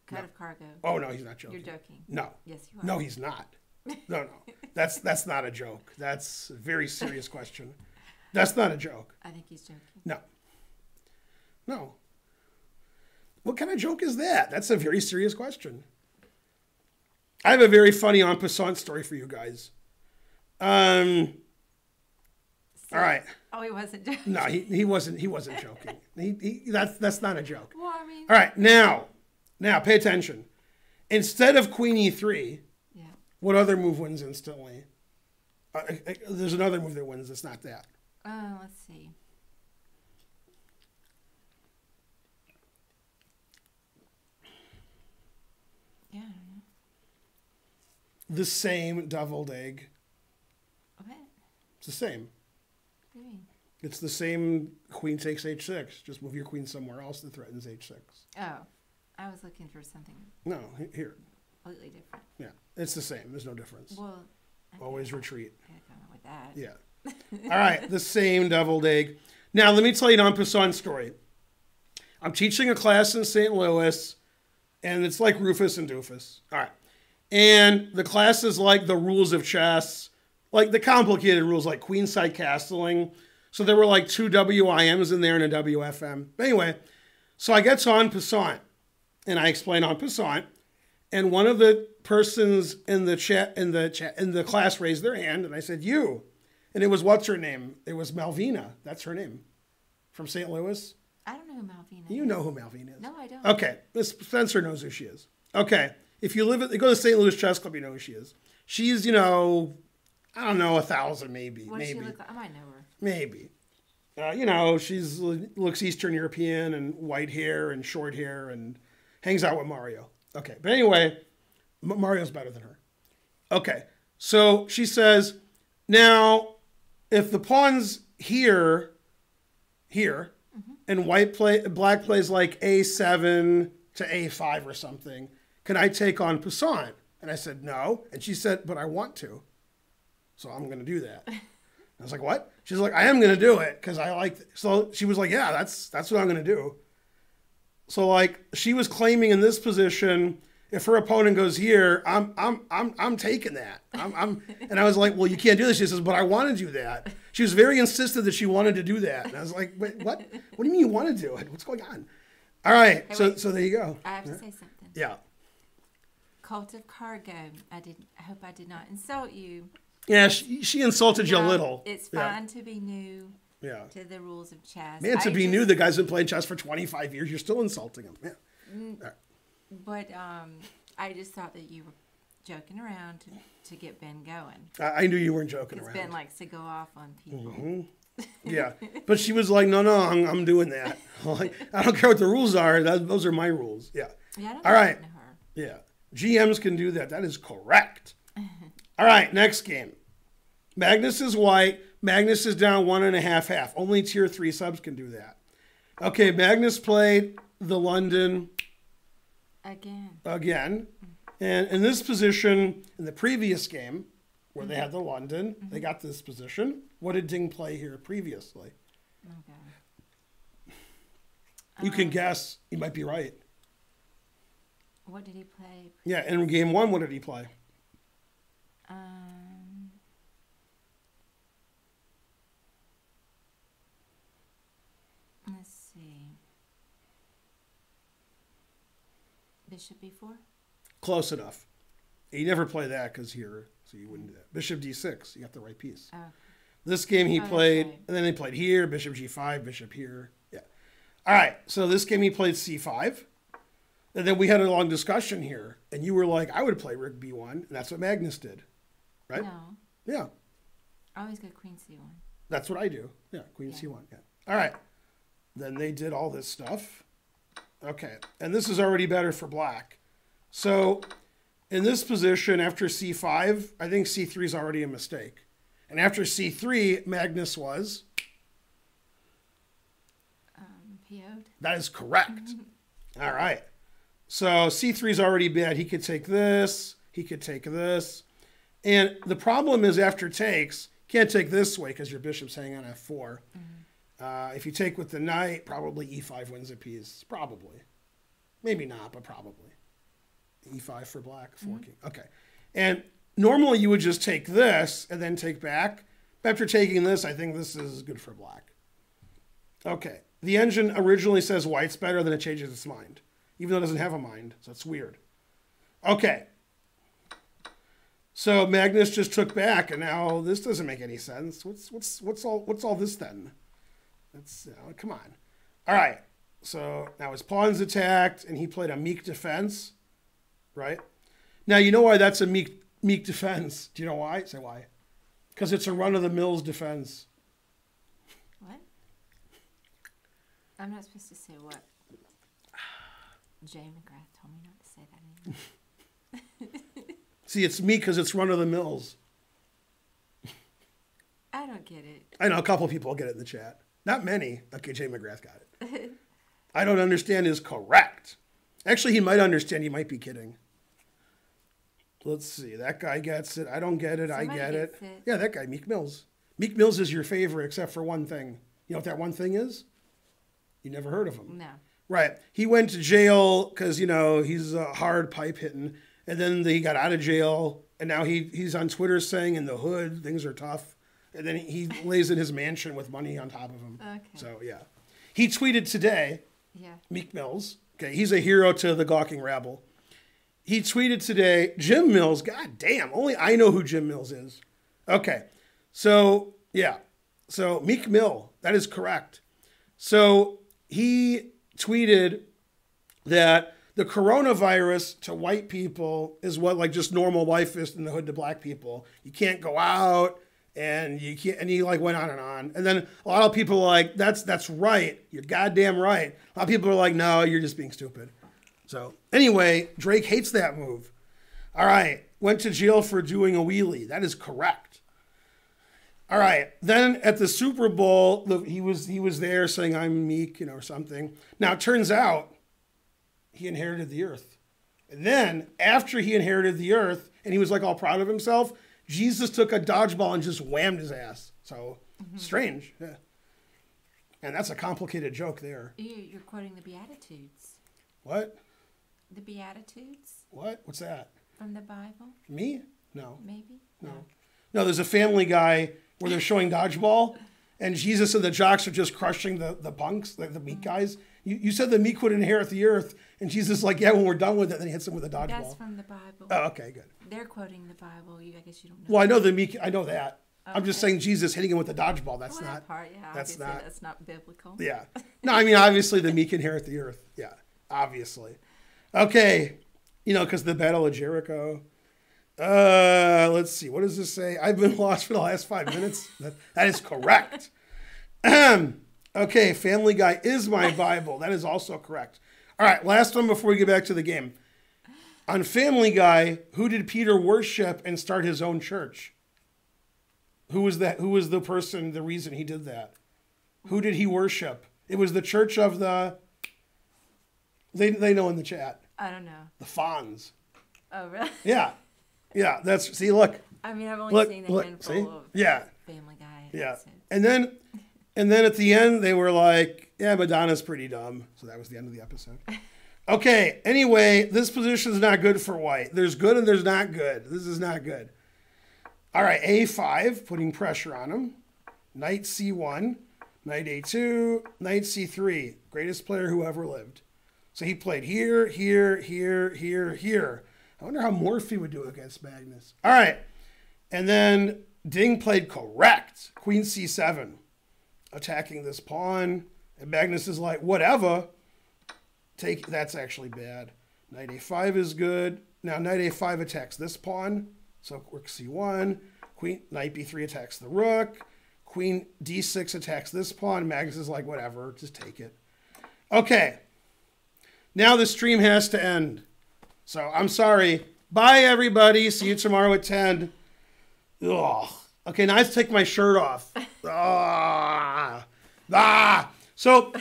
Cut of cargo. Oh, no, he's not joking. You're joking. No. Yes, you are. No, he's not. No. That's not a joke. That's a very serious question. That's not a joke. I think he's joking. No. What kind of joke is that? That's a very serious question. I have a very funny en passant story for you guys. All right. Oh, he wasn't joking. No, he wasn't joking. That's not a joke. Well, I mean. All right, now pay attention. Instead of Queen E3, what other move wins instantly? There's another move that wins. It's not that. Let's see. Yeah, I don't know. The same deviled egg. What? It's the same. What do you mean? It's the same queen takes h6. Just move your queen somewhere else that threatens h6. Oh, I was looking for something. No, here. Completely different. Yeah, it's the same. There's no difference. Well, always retreat. I gotta come up with that. Yeah. All right, the same deviled egg. Now, let me tell you an en passant story. I'm teaching a class in St. Louis, and it's like Rufus and Doofus. All right. And the class is like the rules of chess, like the complicated rules, like queenside castling. So there were like 2 WIMs in there and a WFM. Anyway, so I get to en passant, and I explain en passant, and one of the persons in the class raised their hand, and I said, you. And it was, what's her name? It was Malvina. That's her name. From St. Louis. I don't know who Malvina is. You know who Malvina is. No, I don't. Okay. Miss Spencer knows who she is. Okay. If you go to St. Louis Chess Club, you know who she is. She's, I don't know, 1,000 maybe. What does maybe. she look like? I might know her. Maybe. She's looks Eastern European and white hair and short hair and hangs out with Mario. Okay. But anyway, Mario's better than her. Okay. So she says, now, if the pawn's here, and black plays like A7 to A5 or something, can I take on passant? And I said, no. And she said, but I want to. So I'm going to do that. I was like, what? She's like, I am going to do it because I like it. So she was like, yeah, that's what I'm going to do. So like she was claiming in this position, if her opponent goes here, I'm taking that. And I was like, well, you can't do this. She says, but I want to do that. She was very insistent that she wanted to do that. And I was like, wait, what? What do you mean you want to do it? What's going on? All right. Hey, so there you go. I have to say something. Yeah. Cult of Cargo. I hope I did not insult you. Yeah, she insulted you a little. It's fine to be new. Yeah. To the rules of chess. Man, to be new, the guy's been playing chess for 25 years. You're still insulting him. Yeah. But I just thought that you were joking around to get Ben going. I knew you weren't joking around. Because Ben likes to go off on people. Mm-hmm. Yeah. But she was like, no, I'm doing that. Like, I don't care what the rules are. Those are my rules. Yeah. Yeah, I don't All right. to her. Yeah. GMs can do that. That is correct. All right. Next game. Magnus is white. Magnus is down 1.5/2. Only tier 3 subs can do that. Okay. Magnus played the London. Again. And in this position, in the previous game, where they had the London, they got this position. What did Ding play here previously? Okay. You can guess. You might be right. What did he play? Yeah, in game 1, what did he play? Let's see. Bishop b4? Close enough. You never play that because here, so you wouldn't do that. Bishop d6, you got the right piece. Oh. This game he played, and then he played here, bishop g5, bishop here. Yeah. All right, so this game he played c5. And then we had a long discussion here, and you were like, I would play rook b1, and that's what Magnus did. Right? No. Yeah. I always go queen c1. That's what I do. Yeah, queen c1. Yeah. All right. Then they did all this stuff. Okay, and this is already better for black. So in this position, after c5, I think c3 is already a mistake. And after c3, Magnus was? PO'd. That is correct. All right. So c3 is already bad. He could take this. He could take this. And the problem is after takes, can't take this way because your bishop's hanging on f4. If you take with the knight, probably e5 wins a piece. Probably. Maybe not, but probably. e5 for black, 4 king. Okay. And normally you would just take this and then take back. But after taking this, I think this is good for black. Okay. The engine originally says white's better, then it changes its mind. Even though it doesn't have a mind. So it's weird. Okay. So Magnus just took back, and now this doesn't make any sense. What's all this then? That's come on. All right. So now his pawn's attacked, and he played a meek defense, right? Now you know why that's a meek defense. Do you know why? Say why? Because it's a run-of-the-mills defense. What? I'm not supposed to say what. Jay McGrath told me not to say that anymore. See, it's meek because it's run-of-the-mills. I don't get it. I know a couple people get it in the chat. Not many. Okay, Jay McGrath got it. I don't understand is correct. Actually, he might understand. He might be kidding. Let's see. That guy gets it. I don't get it. Somebody I get it. gets it. Yeah, that guy, Meek Mills. Meek Mills is your favorite except for one thing. You know what that one thing is? You never heard of him. No. Right. He went to jail because, he's hard pipe hitting. And then he got out of jail. And now he's on Twitter saying in the hood, things are tough. And then he lays in his mansion with money on top of him. Okay. So, yeah. He tweeted today, Yeah. Meek Mills. Okay, he's a hero to the gawking rabble. He tweeted today, Jim Mills, god damn, only I know who Jim Mills is. Okay, so, yeah. So, Meek Mill, that is correct. So, he tweeted that the coronavirus to white people is what like just normal life is in the hood to black people. You can't go out. And you can't, and he like went on. And then a lot of people are like, that's right. You're goddamn right. A lot of people are like, no, you're just being stupid. So anyway, Drake hates that move. All right. Went to jail for doing a wheelie. That is correct. All right. Then at the Super Bowl, he was there saying I'm meek, or something. Now it turns out he inherited the earth. And then after he inherited the earth and he was like all proud of himself, Jesus took a dodgeball and just whammed his ass. So, strange. Yeah. And that's a complicated joke there. You're quoting the Beatitudes. What? The Beatitudes? What? What's that? From the Bible? Me? No. Maybe? No, there's a Family Guy where they're showing dodgeball, and Jesus and the jocks are just crushing the punks, the meek guys. You said the meek would inherit the earth, and Jesus is like, yeah, when we're done with it, then he hits them with a dodgeball. That's from the Bible. Oh, okay, good. They're quoting the Bible. I guess you don't know. Well, I know the meek. I know that. Okay. I'm just saying Jesus hitting him with the dodgeball. That's not. That part, yeah. That's not. That's not biblical. Yeah. No, I mean obviously the meek inherit the earth. Yeah, obviously. Okay, because the Battle of Jericho. Let's see. What does this say? I've been lost for the last 5 minutes. That is correct. Okay, Family Guy is my Bible. That is also correct. All right, last one before we get back to the game. On Family Guy, who did Peter worship and start his own church? Who was that? Who was the person, the reason he did that? Who did he worship? It was the church of the... They know in the chat. I don't know. The Fonz. Oh, really? Yeah. Yeah, see, look. I mean, I've only seen a handful of Family Guy. Yeah. And then at the end, they were like, yeah, Madonna's pretty dumb. So that was the end of the episode. Okay, anyway, this position is not good for white. There's good and there's not good. This is not good. All right, A5, putting pressure on him. Knight C1, Knight A2, Knight C3. Greatest player who ever lived. So he played here, here, here, here, here. I wonder how Morphy would do against Magnus. All right, and then Ding played correct. Queen C7, attacking this pawn. And Magnus is like, whatever. That's actually bad. Knight A5 is good. Now Knight A5 attacks this pawn. So rook C1. Knight B3 attacks the rook. Queen D6 attacks this pawn. Magnus is like, whatever, just take it. Okay. Now the stream has to end. So I'm sorry. Bye, everybody. See you tomorrow at 10. Ugh. Okay, now I have to take my shirt off. So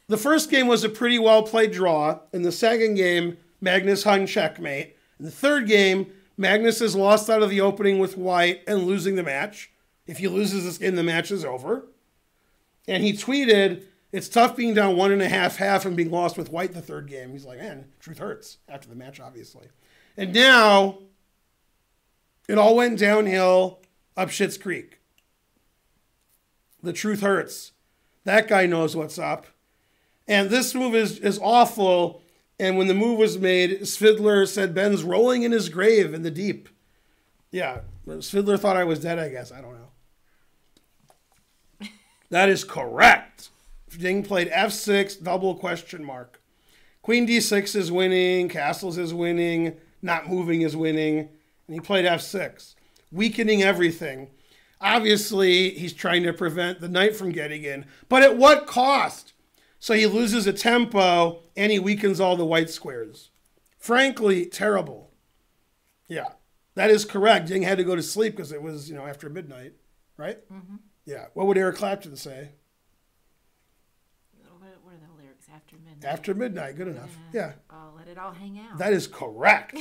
the first game was a pretty well-played draw. In the second game, Magnus hung checkmate. In the third game, Magnus has lost out of the opening with white and losing the match. If he loses this game, the match is over. And he tweeted, it's tough being down 1.5 and being lost with white the third game. He's like, man, truth hurts after the match, obviously. And now it all went downhill up Schitt's Creek. The truth hurts. That guy knows what's up. And this move is awful. And when the move was made, Svidler said Ben's rolling in his grave in the deep. Yeah, Svidler thought I was dead, I guess. I don't know. That is correct. Ding played F6, double question mark. Queen D6 is winning. Castles is winning. Not moving is winning. And he played F6, weakening everything. Obviously, he's trying to prevent the knight from getting in. But at what cost? So he loses a tempo and he weakens all the white squares. Frankly, terrible. Yeah, that is correct. Ding had to go to sleep because it was, after midnight, right? Mm-hmm. Yeah. What would Eric Clapton say? What are the lyrics? After midnight. After midnight. Good enough. Yeah. I'll let it all hang out. That is correct.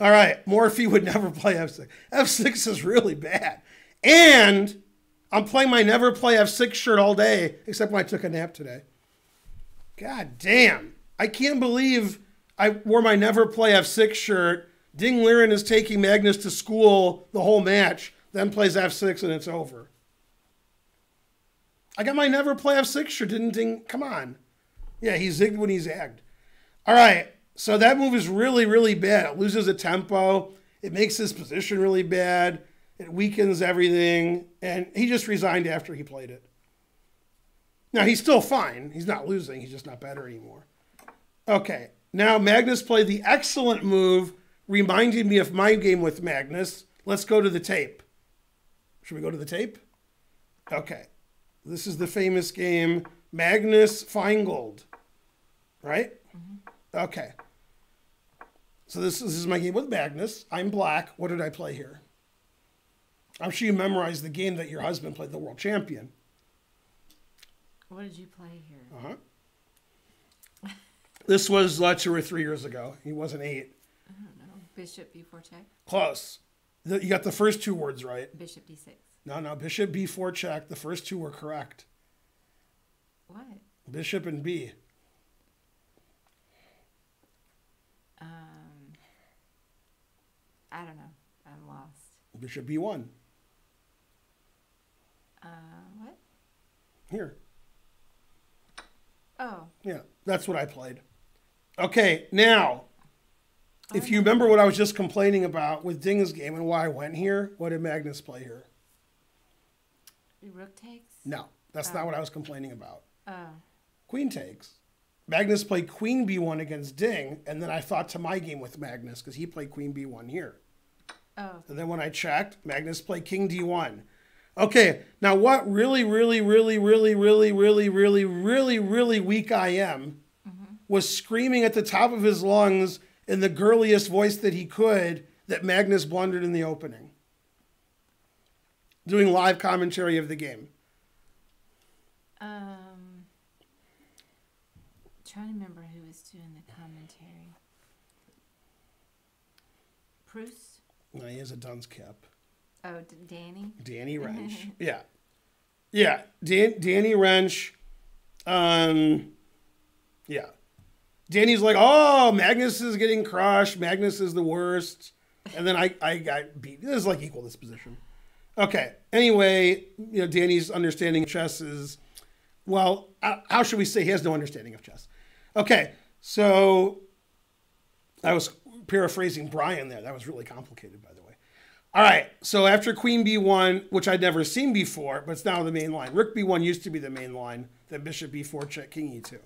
All right. Morphe would never play F6. F6 is really bad. And I'm playing my never play F6 shirt all day, except when I took a nap today. God damn. I can't believe I wore my never play F6 shirt. Ding Liren is taking Magnus to school the whole match, then plays F6 and it's over. I got my never play F6 shirt, didn't Ding? Come on. Yeah, he zigged when he zagged. All right. So that move is really, really bad. It loses a tempo. It makes his position really bad. It weakens everything. And he just resigned after he played it. Now, he's still fine. He's not losing. He's just not better anymore. Okay. Now, Magnus played the excellent move, reminding me of my game with Magnus. Let's go to the tape. Should we go to the tape? Okay. This is the famous game, Magnus Feingold. Right? Mm-hmm. Okay. So this is my game with Magnus. I'm black. What did I play here? I'm sure you memorized the game that your husband played, the world champion. What did you play here? Uh-huh. This was 2 or 3 years ago. He wasn't 8. I don't know. Bishop B4 check? Close. You got the first 2 words right. Bishop D6. No. Bishop B4 check. The first 2 were correct. What? Bishop and B. I don't know. I'm lost. Bishop B1. What? Here. Oh. Yeah, that's what I played. Okay, now, if you remember what I was just complaining about with Ding's game and why I went here, what did Magnus play here? Rook takes? No, that's not what I was complaining about. Oh. Queen takes. Magnus played Queen B1 against Ding, and then I thought to my game with Magnus because he played Queen B1 here. Oh. And then when I checked, Magnus played King D1. Okay, now what really weak I am was screaming at the top of his lungs in the girliest voice that he could that Magnus blundered in the opening. Doing live commentary of the game. Trying to remember who was doing the commentary. Bruce? No, he has a dunce cap. Oh, Danny? Danny Wrench. Yeah. Yeah, Danny Wrench. Yeah. Danny's like, oh, Magnus is getting crushed. Magnus is the worst. And then I got beat. This is like equal disposition. Okay. Anyway, Danny's understanding of chess is, well, how should we say he has no understanding of chess? Okay. So I was paraphrasing Brian there. That was really complicated, by the way. All right. So after Queen B1, which I'd never seen before, but it's now the main line. Rook B1 used to be the main line. Then Bishop B4 check King E2.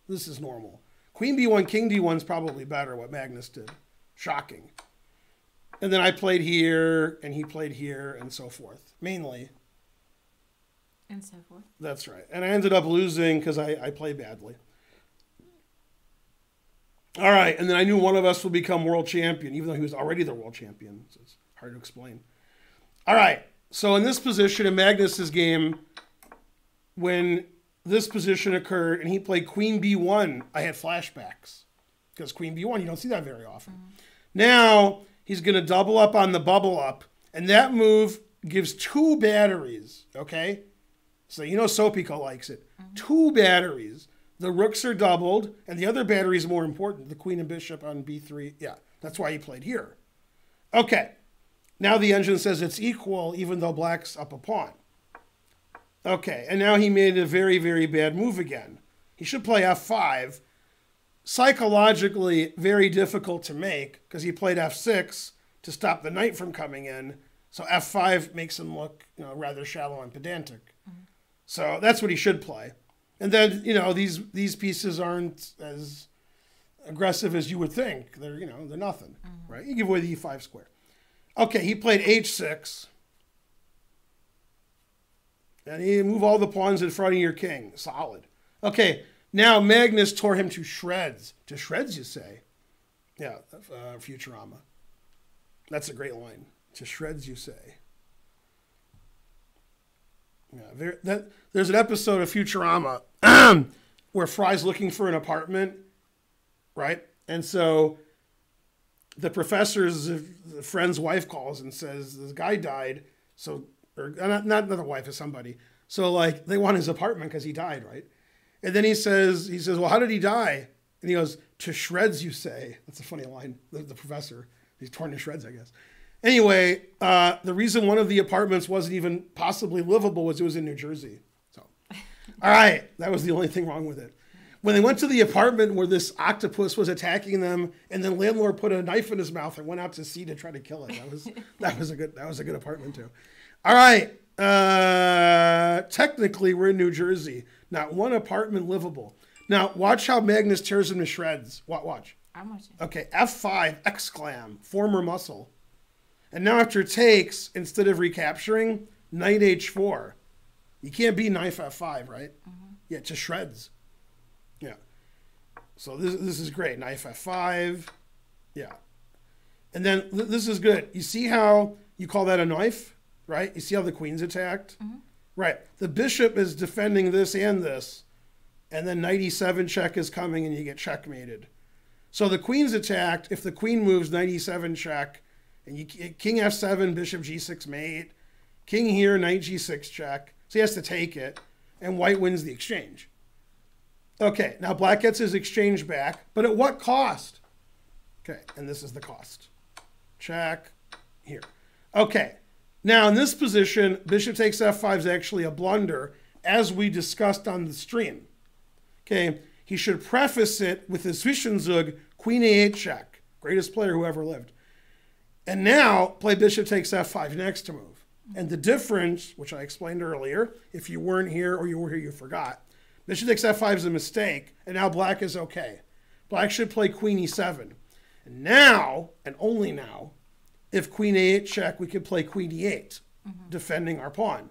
This is normal. Queen B1, King D1 is probably better, what Magnus did. Shocking. And then I played here, and he played here, and so forth. Mainly. And so forth. That's right. And I ended up losing because I played badly. All right, and then I knew one of us would become world champion, even though he was already the world champion. So it's hard to explain. All right, so in this position in Magnus's game, when this position occurred and he played Queen B1, I had flashbacks. Because Queen B1, you don't see that very often. Now, he's going to double up on the bubble up, and that move gives 2 batteries, okay? So you know Sopiko likes it. 2 batteries. The rooks are doubled, and the other battery is more important, the queen and bishop on b3. Yeah, that's why he played here. Okay, now the engine says it's equal, even though black's up a pawn. Okay, and now he made a very, very bad move again. He should play f5. Psychologically, very difficult to make, because he played f6 to stop the knight from coming in. So f5 makes him look, rather shallow and pedantic. So that's what he should play. And then, these pieces aren't as aggressive as you would think. They're, they're nothing, right? You give away the e5 square. Okay, he played h6. And he move all the pawns in front of your king. Solid. Okay, now Magnus tore him to shreds. To shreds, you say? Yeah, Futurama. That's a great line. To shreds, you say. Yeah, there's an episode of Futurama where Fry's looking for an apartment, right? And so the professor's friend's wife calls and says, this guy died, so, or not the wife, is somebody. So, they want his apartment because he died, right? And then he says, well, how did he die? And he goes, to shreds, you say. That's a funny line, the professor. He's torn to shreds, I guess. Anyway, the reason one of the apartments wasn't even possibly livable was it was in New Jersey. So, all right, that was the only thing wrong with it. When they went to the apartment where this octopus was attacking them, and then landlord put a knife in his mouth and went out to sea to try to kill it. That was a good apartment too. All right, technically we're in New Jersey. Not one apartment livable. Now watch how Magnus tears him to shreds. Watch. I'm watching. Okay, F5 exclam former muscle. And now after takes, instead of recapturing, knight h4. You can't be knife f5, right? Yeah, to shreds. Yeah. So this is great. Knife f5. Yeah. And then this is good. You see how you call that a knife, right? You see how the queen's attacked? Right. The bishop is defending this and this. And then knight e7 check is coming and you get checkmated. So the queen's attacked. If the queen moves, knight e7 check. And king f7, bishop g6 mate. King here, knight g6 check. So he has to take it. And white wins the exchange. Okay, now black gets his exchange back. But at what cost? Okay, and this is the cost. Check here. Okay, now in this position, bishop takes f5 is actually a blunder, as we discussed on the stream. Okay, he should preface it with his Zwischenzug, queen a8 check. Greatest player who ever lived. And now, play bishop takes f5 next to move. And the difference, which I explained earlier, if you weren't here or you were here, you forgot. Bishop takes f5 is a mistake, and now black is okay. Black should play queen e7. And now, and only now, if queen a8 check, we could play queen e8, defending our pawn.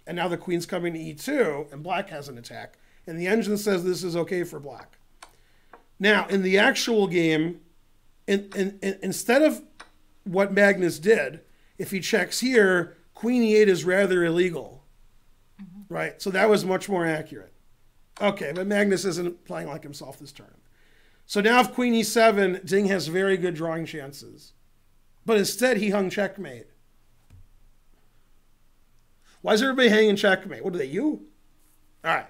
And now the queen's coming to e2, and black has an attack. And the engine says this is okay for black. Now, in the actual game, instead of what Magnus did, if he checks here, queen e8 is rather illegal, right? So that was much more accurate. Okay, but Magnus isn't playing like himself this turn. So now if queen e7, Ding has very good drawing chances. But instead, he hung checkmate. Why is everybody hanging checkmate? What are they, you? All right.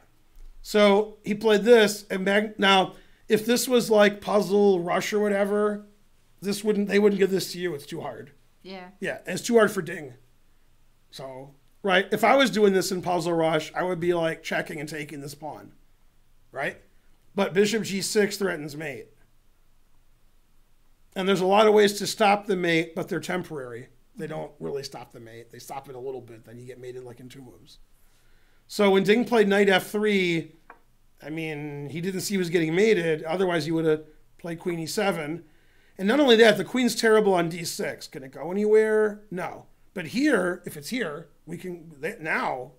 So he played this, and now if this was like Puzzle, Rush, or whatever, they wouldn't give this to you. It's too hard. Yeah. Yeah, and it's too hard for Ding. So, right, if I was doing this in Puzzle Rush, I would be like checking and taking this pawn, right? But bishop g6 threatens mate. And there's a lot of ways to stop the mate, but they're temporary. They don't really stop the mate. They stop it a little bit, then you get mated like in 2 moves. So when Ding played knight f3, I mean, he didn't see he was getting mated. Otherwise, he would have played queen e7. And not only that, the queen's terrible on d6. Can it go anywhere? No. But here, if it's here, we can, now.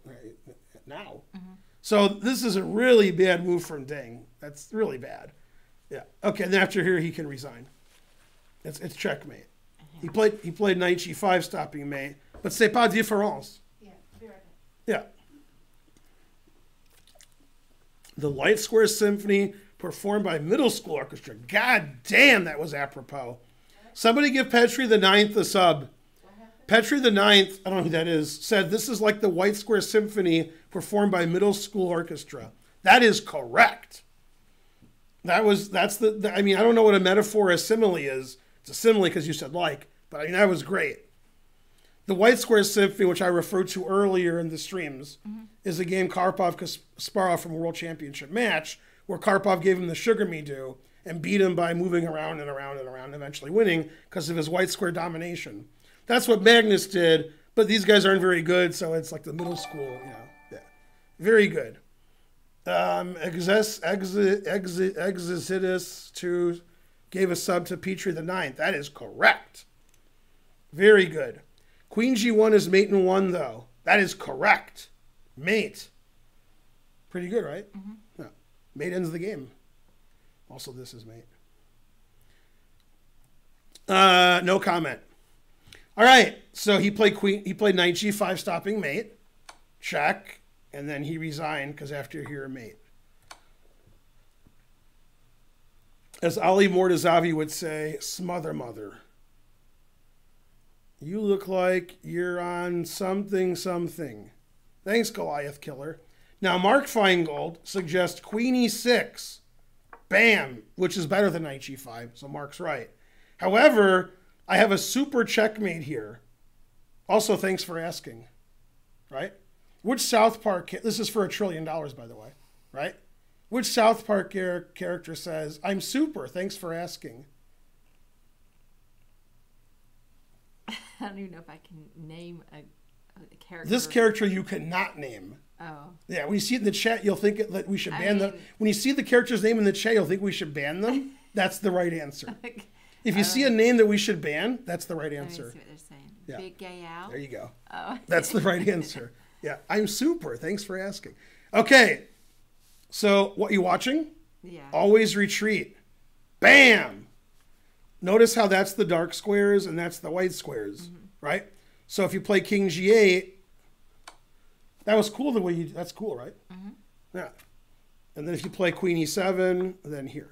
So this is a really bad move from Ding. That's really bad. Yeah. Okay, and after here, he can resign. It's checkmate. He played knight g5, stopping mate, but c'est pas différence. Yeah, be right back. Yeah. The Light Square Symphony performed by middle school orchestra. God damn, that was apropos. Somebody give Petri the Ninth a sub. Petri the Ninth, I don't know who that is, said this is like the White Square Symphony performed by middle school orchestra. That is correct. I mean, I don't know what a metaphor, a simile is. It's a simile because you said like, but I mean, that was great. The White Square Symphony, which I referred to earlier in the streams, is a game Karpov-Kasparov from a World Championship match where Karpov gave him the sugar me do and beat him by moving around and around and around, eventually winning because of his white square domination. That's what Magnus did, but these guys aren't very good, so it's like the middle school, Yeah. Very good. Exicitus 2 gave a sub to Petri the Ninth. That is correct. Very good. Queen G1 is mate in 1, though. That is correct. Mate. Pretty good, right? Yeah. Mate ends the game. Also, this is mate. No comment. All right. So he played knight G5, stopping mate. Check. And then he resigned because after here, mate. As Ali Mortazavi would say, smother mother. You look like you're on something. Thanks, Goliath Killer. Now, Mark Feingold suggests Queen E6. Bam, which is better than knight G5, so Mark's right. However, I have a super checkmate here. Also, thanks for asking, right? Which South Park, this is for $1 trillion, by the way, right? Which South Park character says, I'm super, thanks for asking? I don't even know if I can name a character. This character you cannot name. Oh. Yeah, when you see it in the chat, you'll think that we should ban them. When you see the character's name in the chat, you'll think we should ban them. That's the right answer. If you see a name that we should ban, that's the right answer. Let me see what they're saying. Yeah. Big Gay Al? There you go. Oh. That's the right answer. Yeah, I'm super. Thanks for asking. Okay, so what you watching? Yeah. Always retreat. Bam! Notice how that's the dark squares and that's the white squares, right? So if you play King G8, that was cool the way you, that's cool, right? Yeah. And then if you play Queen E7, then here.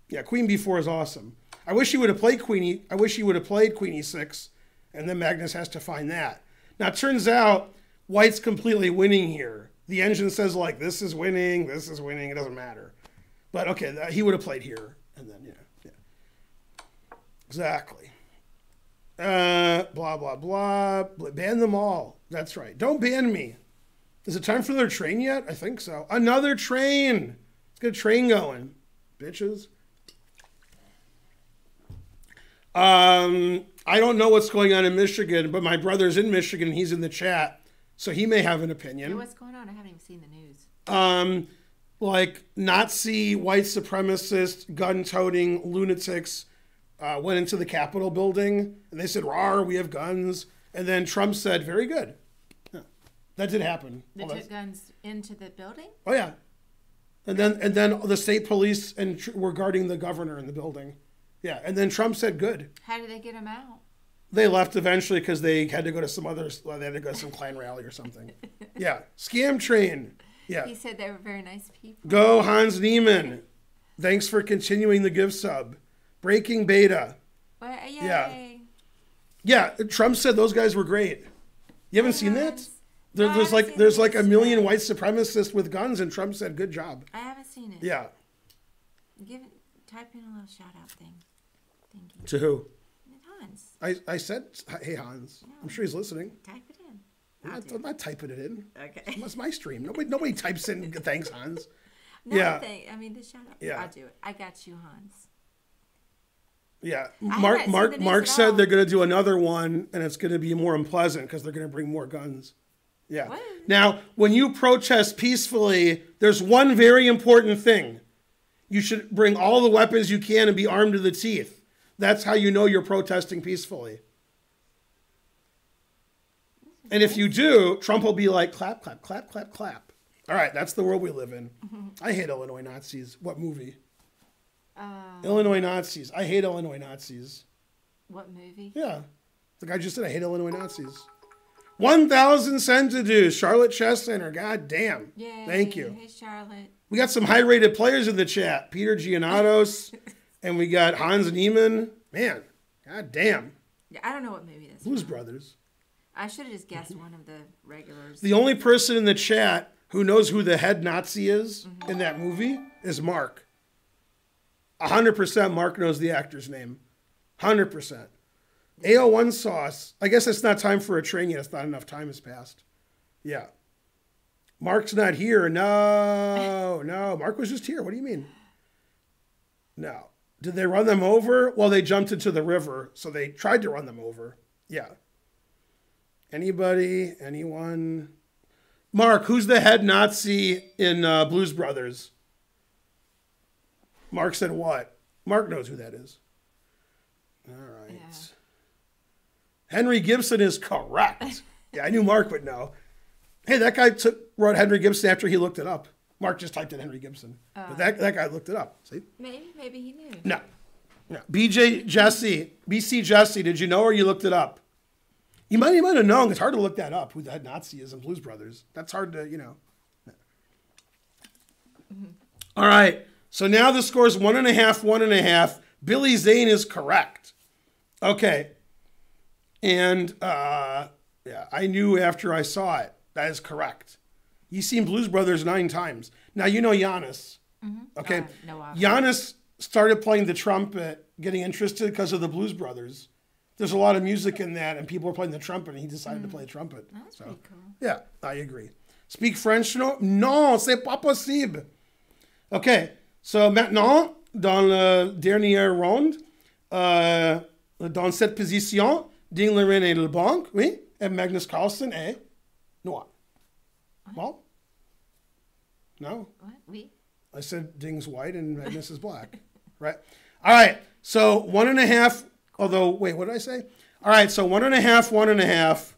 Yeah, Queen B4 is awesome. I wish you would have played Queen E6, and then Magnus has to find that. Now, it turns out White's completely winning here. The engine says, like, this is winning, it doesn't matter. But, okay, he would have played here, and then, yeah. Exactly. Blah, blah, blah. Ban them all. That's right. Don't ban me. Is it time for another train yet? I think so. Another train. Let's get a train going, bitches. I don't know what's going on in Michigan, but my brother's in Michigan and he's in the chat, so he may have an opinion. Hey, what's going on? I haven't even seen the news. Like Nazi white supremacist gun-toting lunatics went into the Capitol building and they said, "Rawr, we have guns," and then Trump said, "Very good." Yeah, that did happen. They took guns into the building? Oh yeah, and then the state police were guarding the governor in the building. Yeah, and then Trump said, "Good." How did they get him out? They left eventually because they had to go to they had to go to some Klan rally or something. Yeah, scam train. Yeah. He said they were very nice people. Go Hans Niemann. Thanks for continuing the gift sub. Breaking Beta. Well, yay. Yeah, Trump said those guys were great. You haven't seen that? There's like a million white supremacists with guns, and Trump said, "Good job." I haven't seen it. Yeah. Type in a little shout out thing. Thank you. To who? Hans. I said, "Hey Hans." Yeah. I'm sure he's listening. Type it in. I'm not typing it in. Okay. That's my stream. Nobody types in thanks, Hans. No, yeah. I mean the shout out. Yeah. I'll do it. I got you, Hans. Yeah. Mark said they're going to do another one, and it's going to be more unpleasant because they're going to bring more guns. Yeah. What? Now, when you protest peacefully, there's one very important thing. You should bring all the weapons you can and be armed to the teeth. That's how you know you're protesting peacefully. And if you do, Trump will be like, clap, clap, clap, clap, clap. All right, that's the world we live in. I hate Illinois Nazis. What movie? Illinois Nazis. I hate Illinois Nazis. What movie? Yeah. The guy just said I hate Illinois Nazis. 1,000 centidues. Charlotte Chess Center. God damn. Yay. Thank you. Hey, Charlotte. We got some high-rated players in the chat. Peter Giannatos. And we got Hans Niemann. Man. God damn. Yeah, I don't know what movie this is. Blues Brothers. I should have just guessed one of the regulars. The only person in the chat who knows who the head Nazi is in that movie is Mark. 100% Mark knows the actor's name. 100%. AO1 sauce. I guess it's not time for a train yet. It's not enough time has passed. Yeah. Mark's not here. No. Mark was just here. What do you mean? No. Did they run them over? Well, they jumped into the river, so they tried to run them over. Yeah. Anybody? Anyone? Mark, who's the head Nazi in Blues Brothers? Mark said what? Mark knows who that is. All right. Yeah. Henry Gibson is correct. Yeah, I knew Mark would know. Hey, that guy wrote Henry Gibson after he looked it up. Mark just typed in Henry Gibson. But that guy looked it up. See? Maybe he knew. No. BC Jesse, did you know or you looked it up? You might have known. It's hard to look that up, who the head Nazi is in Blues Brothers. That's hard to, All right. So now the score is 1.5, 1.5. Billy Zane is correct. Okay. And, I knew after I saw it. That is correct. You've seen Blues Brothers 9 times. Now, you know Giannis. Okay. No, Giannis started playing the trumpet, getting interested because of the Blues Brothers. There's a lot of music in that, and people are playing the trumpet, and he decided to play the trumpet. That's pretty cool. Yeah, I agree. Speak French? No, non, c'est pas possible. Okay, so maintenant, dans la dernière ronde, dans cette position, Ding Liren et LeBlanc, oui, et Magnus Carlsen est noir. Well? No? What? Oui? I said Ding's white and Magnus is black. Right? All right, so 1.5. Although, wait, what did I say? All right, so 1.5, 1.5.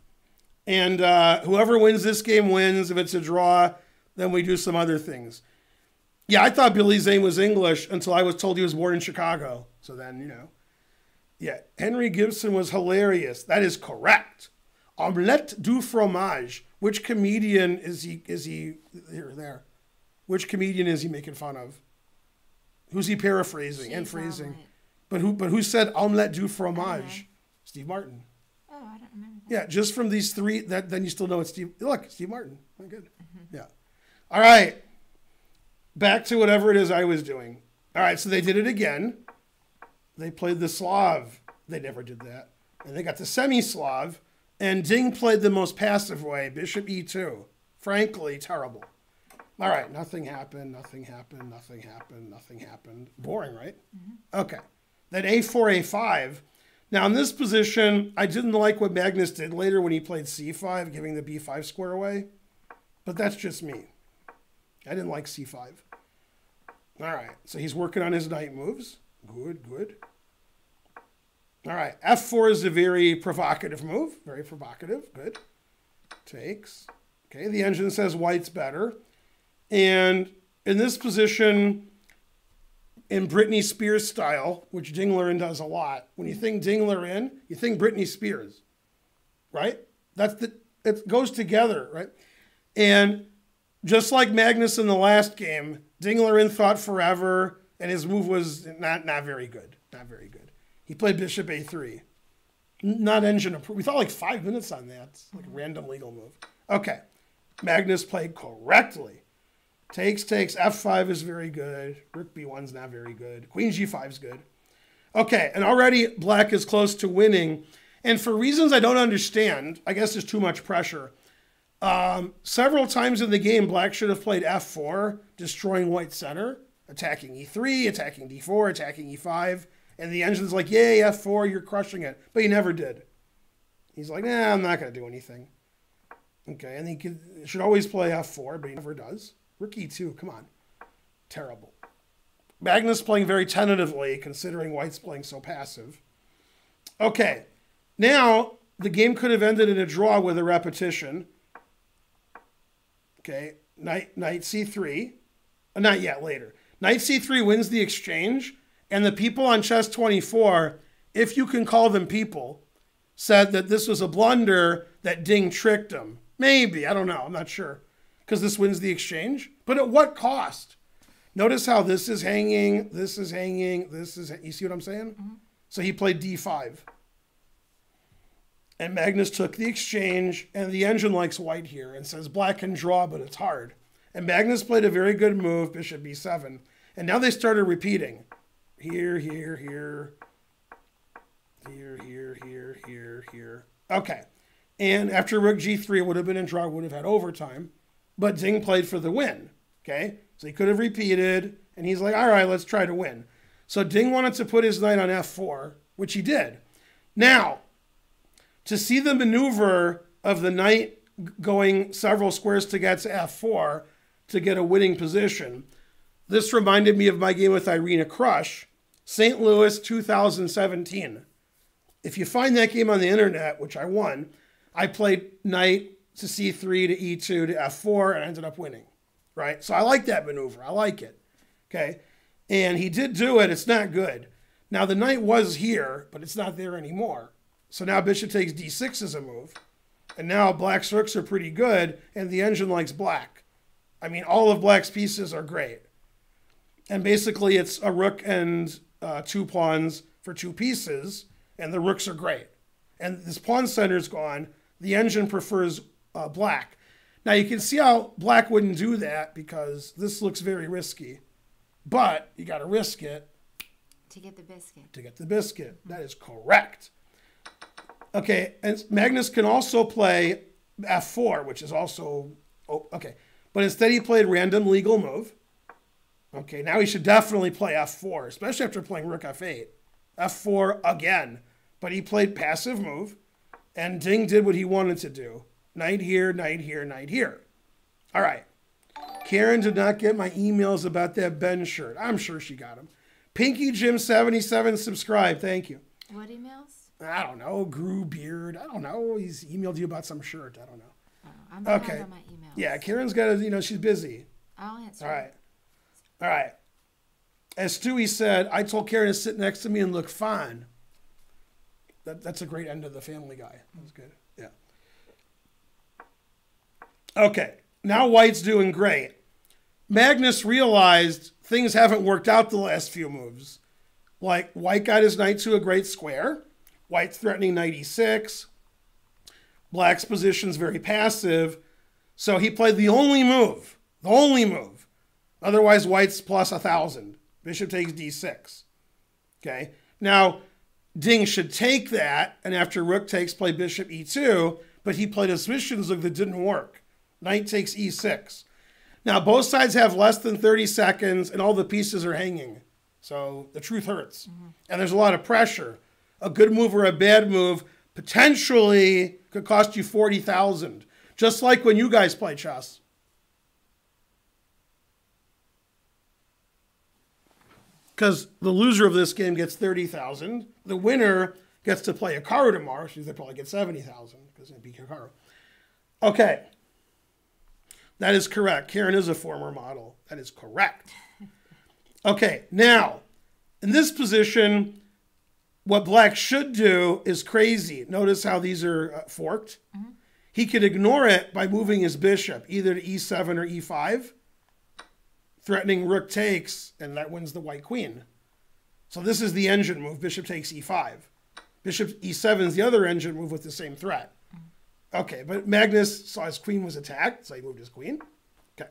And whoever wins this game wins. If it's a draw, then we do some other things. Yeah, I thought Billy Zane was English until I was told he was born in Chicago. So then, Yeah, Henry Gibson was hilarious. That is correct. Omelette du fromage. Which comedian is he here or there? Which comedian is he making fun of? Who's he paraphrasing and phrasing? But who said omelette du fromage? Steve Martin. Oh, I don't remember that. Yeah, just from these 3, then you still know it's Steve. Look, Steve Martin. Oh, good. Yeah. All right. Back to whatever it is I was doing. All right, so they did it again. They played the Slav. They never did that. And they got the semi-Slav. And Ding played the most passive way, Bishop E2. Frankly, terrible. All right, nothing happened. Boring, right? Okay. Then A4, A5. Now, in this position, I didn't like what Magnus did later when he played C5, giving the B5 square away. But that's just me. I didn't like C5. All right, so he's working on his knight moves. Good. All right, F4 is a very provocative move. Very provocative. Good. Takes. Okay, the engine says white's better. And in this position, in Britney Spears style, which Ding Liren does a lot, when you think Ding Liren, you think Britney Spears, right? It goes together, right? And just like Magnus in the last game, Ding Liren thought forever, and his move was not very good. Not very good. He played Bishop A3. Not engine approved. We thought like 5 minutes on that. It's like a random legal move. Okay. Magnus played correctly. Takes. F5 is very good. Rook B1's not very good. Queen G5 is good. Okay, and already black is close to winning. And for reasons I don't understand, I guess there's too much pressure. Several times in the game, black should have played F4, destroying white's center, attacking E3, attacking D4, attacking E5. And the engine's like, yay, F4, you're crushing it. But he never did. He's like, nah, I'm not going to do anything. Okay, and he should always play F4, but he never does. Rook E2, come on. Terrible. Magnus playing very tentatively, considering white's playing so passive. Okay, now the game could have ended in a draw with a repetition. Okay, Knight c3. Not yet, later. Knight c3 wins the exchange, and the people on chess 24, if you can call them people, said that this was a blunder, that Ding tricked him. Maybe, I don't know, I'm not sure. Because this wins the exchange. But at what cost? Notice how this is hanging, this is hanging, this is... You see what I'm saying? Mm-hmm. So he played d5. And Magnus took the exchange, and the engine likes white here and says black can draw, but it's hard. And Magnus played a very good move, bishop b7. And now they started repeating. Here, here, here. Here, here, here, here, here. Okay. And after rook g3, it would have been in draw, would have had overtime. But Ding played for the win. Okay? So he could have repeated. And he's like, all right, let's try to win. So Ding wanted to put his knight on f4, which he did. Now, to see the maneuver of the knight going several squares to get to f4 to get a winning position, this reminded me of my game with Irina Krush, St. Louis 2017. If you find that game on the internet, which I won, I played knight to c3 to e2 to f4 and I ended up winning, right? So I like that maneuver. I like it, okay? And he did do it. It's not good. Now, the knight was here, but it's not there anymore. So now bishop takes d6 as a move. And now black's rooks are pretty good, and the engine likes black. I mean, all of black's pieces are great. And basically, it's a rook and 2 pawns for 2 pieces, and the rooks are great. And this pawn center's gone. The engine prefers black. Now, you can see how black wouldn't do that because this looks very risky. But you got to risk it. To get the biscuit. To get the biscuit. Mm-hmm. That is correct. Okay, and Magnus can also play f4, which is also... Oh, okay. But instead he played random legal move. Okay, now he should definitely play f4, especially after playing rook f8. f4 again. But he played passive move, and Ding did what he wanted to do. Knight here, knight here, knight here. All right. Karen did not get my emails about that Ben shirt. I'm sure she got them. Pinky Jim 77 subscribe. Thank you. What emails? I don't know. Grew Beard. I don't know. He's emailed you about some shirt. I don't know. Oh, I'm behind on my emails. Yeah, Karen's got to, she's busy. I'll answer. All right. All right. As Stewie said, I told Karen to sit next to me and look fine. That's a great end of the Family Guy. That's good. Yeah. Okay. Now White's doing great. Magnus realized things haven't worked out the last few moves. Like, White got his knight to a great square. White's threatening knight e6. Black's position's very passive. So he played the only move. The only move. Otherwise, White's plus 1,000. Bishop takes d6. Okay? Now, Ding should take that, and after rook takes, play bishop e2, but he played a submission zug that didn't work. Knight takes e6. Now, both sides have less than 30 seconds, and all the pieces are hanging. So the truth hurts. Mm-hmm. And there's a lot of pressure. A good move or a bad move potentially could cost you 40,000. Just like when you guys play chess. Because the loser of this game gets 30,000. The winner gets to play Hikaru tomorrow. So they probably get 70,000 because they beat Hikaru. Okay. That is correct. Karen is a former model. That is correct. Okay, now, in this position, what Black should do is crazy. Notice how these are forked. Mm-hmm. He could ignore it by moving his bishop, either to e7 or e5, threatening rook takes, and that wins the white queen. So this is the engine move, bishop takes e5. Bishop e7 is the other engine move with the same threat. Okay, but Magnus saw his queen was attacked, so he moved his queen. Okay,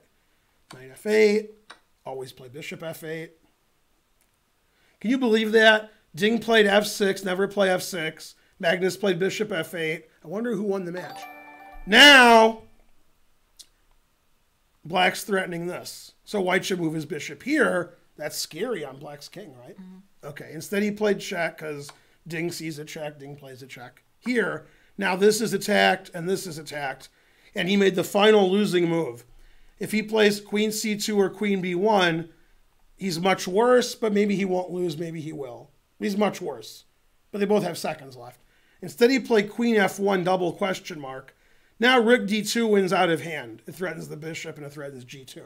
knight f8, always play bishop f8. Can you believe that? Ding played f6, never play f6. Magnus played bishop f8. I wonder who won the match. Now, Black's threatening this. So White should move his bishop here. That's scary on Black's king, right? Mm-hmm. Okay, instead he played check because Ding sees a check, Ding plays a check here. Now this is attacked and this is attacked. And he made the final losing move. If he plays queen c2 or queen b1, he's much worse, but maybe he won't lose, maybe he will. He's much worse. But they both have seconds left. Instead he played queen f1 double question mark. Now rook d2 wins out of hand. It threatens the bishop and it threatens g2.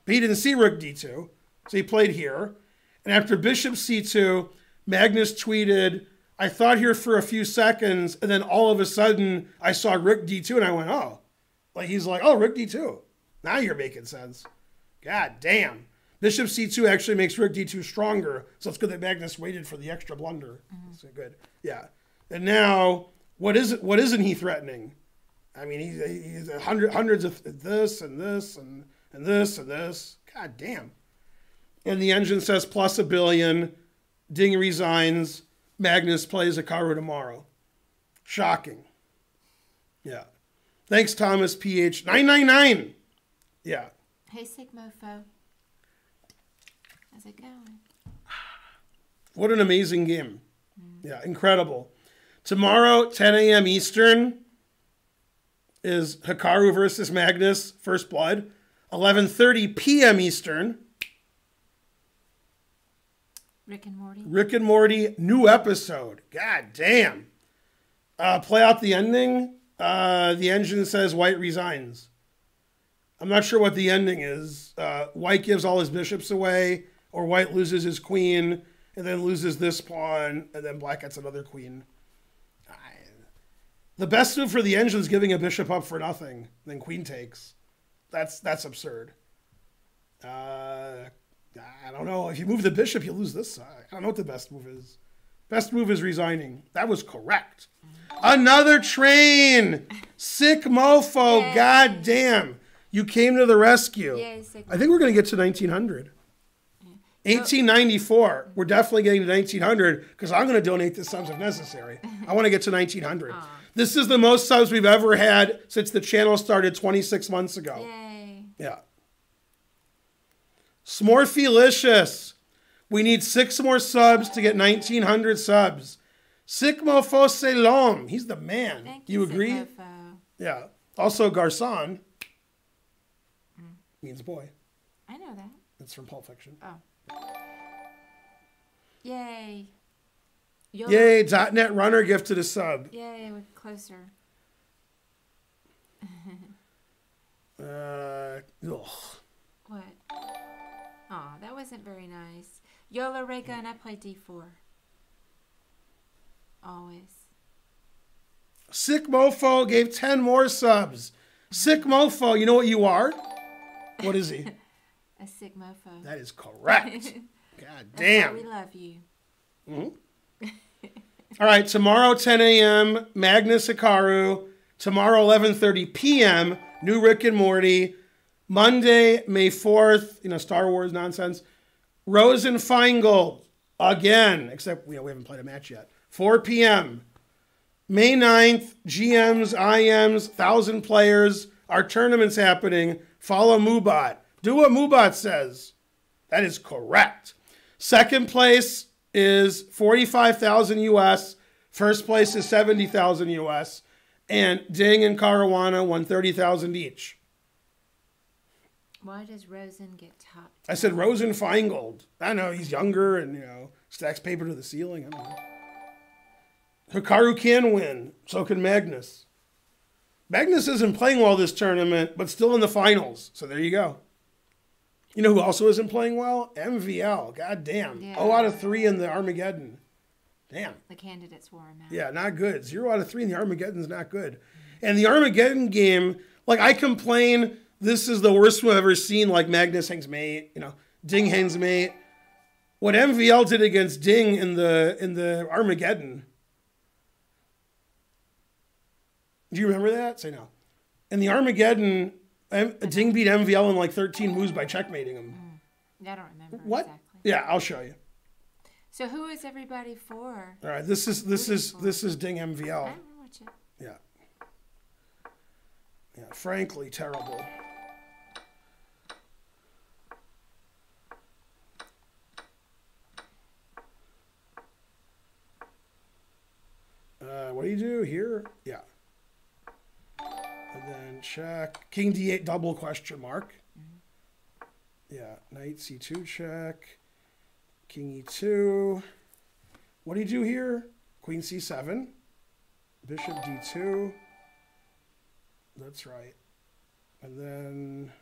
But he didn't see rook d2, so he played here. And after bishop c2, Magnus tweeted, I thought here for a few seconds, and then all of a sudden I saw rook d2, and I went, oh. Like he's like, oh, rook d2. Now you're making sense. God damn. Bishop c2 actually makes rook d2 stronger, so it's good that Magnus waited for the extra blunder. So good. Yeah. And now, what isn't he threatening? I mean, he's hundreds of this and this and this and this. God damn. And the engine says plus $1 billion. Ding resigns. Magnus plays Hikaru tomorrow. Shocking. Yeah. Thanks, Thomas PH. 999. Yeah. Hey, Sigmofo. How's it going? What an amazing game. Yeah, incredible. Tomorrow, 10 a.m. Eastern, is Hikaru versus Magnus, First Blood. 11:30 p.m. Eastern. Rick and Morty. Rick and Morty, new episode. God damn. Play out the ending. The engine says White resigns. I'm not sure what the ending is. White gives all his bishops away, or White loses his queen, and then loses this pawn, and then Black gets another queen. The best move for the engine is giving a bishop up for nothing, then queen takes. That's absurd. I don't know. If you move the bishop, you lose this side. I don't know what the best move is. Best move is resigning. That was correct. Another train! Sick mofo. Yay. God damn. You came to the rescue. Yay, I think we're going to get to 1900. 1894. We're definitely getting to 1900 because I'm going to donate the subs if necessary. I want to get to 1900. This is the most subs we've ever had since the channel started 26 months ago. Yay. Yeah. Smorphylicious. We need 6 more subs to get 1900 subs. Sigmo Fosselom. He's the man. Thank you agree? Sigmofo. Yeah. Also, Garcon means boy. I know that. It's from Pulp Fiction. Oh. Yay. Yay, .NET Runner gifted a sub. Yay, we're closer. Ugh. What? Oh, that wasn't very nice. Yola Rega and I play D4. Always. Sick Mofo gave 10 more subs. Sick Mofo, you know what you are? What is he? A sick mofo. That is correct. God That's damn. why we love you. Mm-hmm. All right, tomorrow 10 a.m. Magnus Hikaru. Tomorrow 11:30 p.m. New Rick and Morty. Monday, May 4th. Star Wars nonsense. Rosen Feingold again, except we haven't played a match yet. 4 p.m. May 9th. GMs, IMs, 1,000 players. Our tournament's happening. Follow Mubot. Do what Mubot says. That is correct. Second place is 45,000 US. First place is 70,000 US. And Ding and Caruana won 30,000 each. Why does Rosen get top? I said Rosen Feingold. I know he's younger and stacks paper to the ceiling. I don't know. Hikaru can win. So can Magnus. Magnus isn't playing well this tournament, but still in the finals. So there you go. You know who also isn't playing well? MVL. God damn. Yeah. 0 out of 3 in the Armageddon. Damn. The candidates wore him out. Yeah, not good. 0 out of 3 in the Armageddon's not good. And the Armageddon game, I complain this is the worst one I've ever seen, Magnus hangs mate, Ding hangs mate. What MVL did against Ding in the Armageddon. Do you remember that? Say no. In the Armageddon, Ding beat MVL in 13 moves by checkmating him. I don't remember what? Exactly. Yeah, I'll show you. So who is everybody for? All right, this is Ding MVL. I don't watch it. Yeah. Yeah, frankly terrible. What do you do here? Yeah. And then check. King D8 double question mark. Yeah. Knight C2 check. King E2. What do you do here? Queen C7. Bishop D2. That's right. And then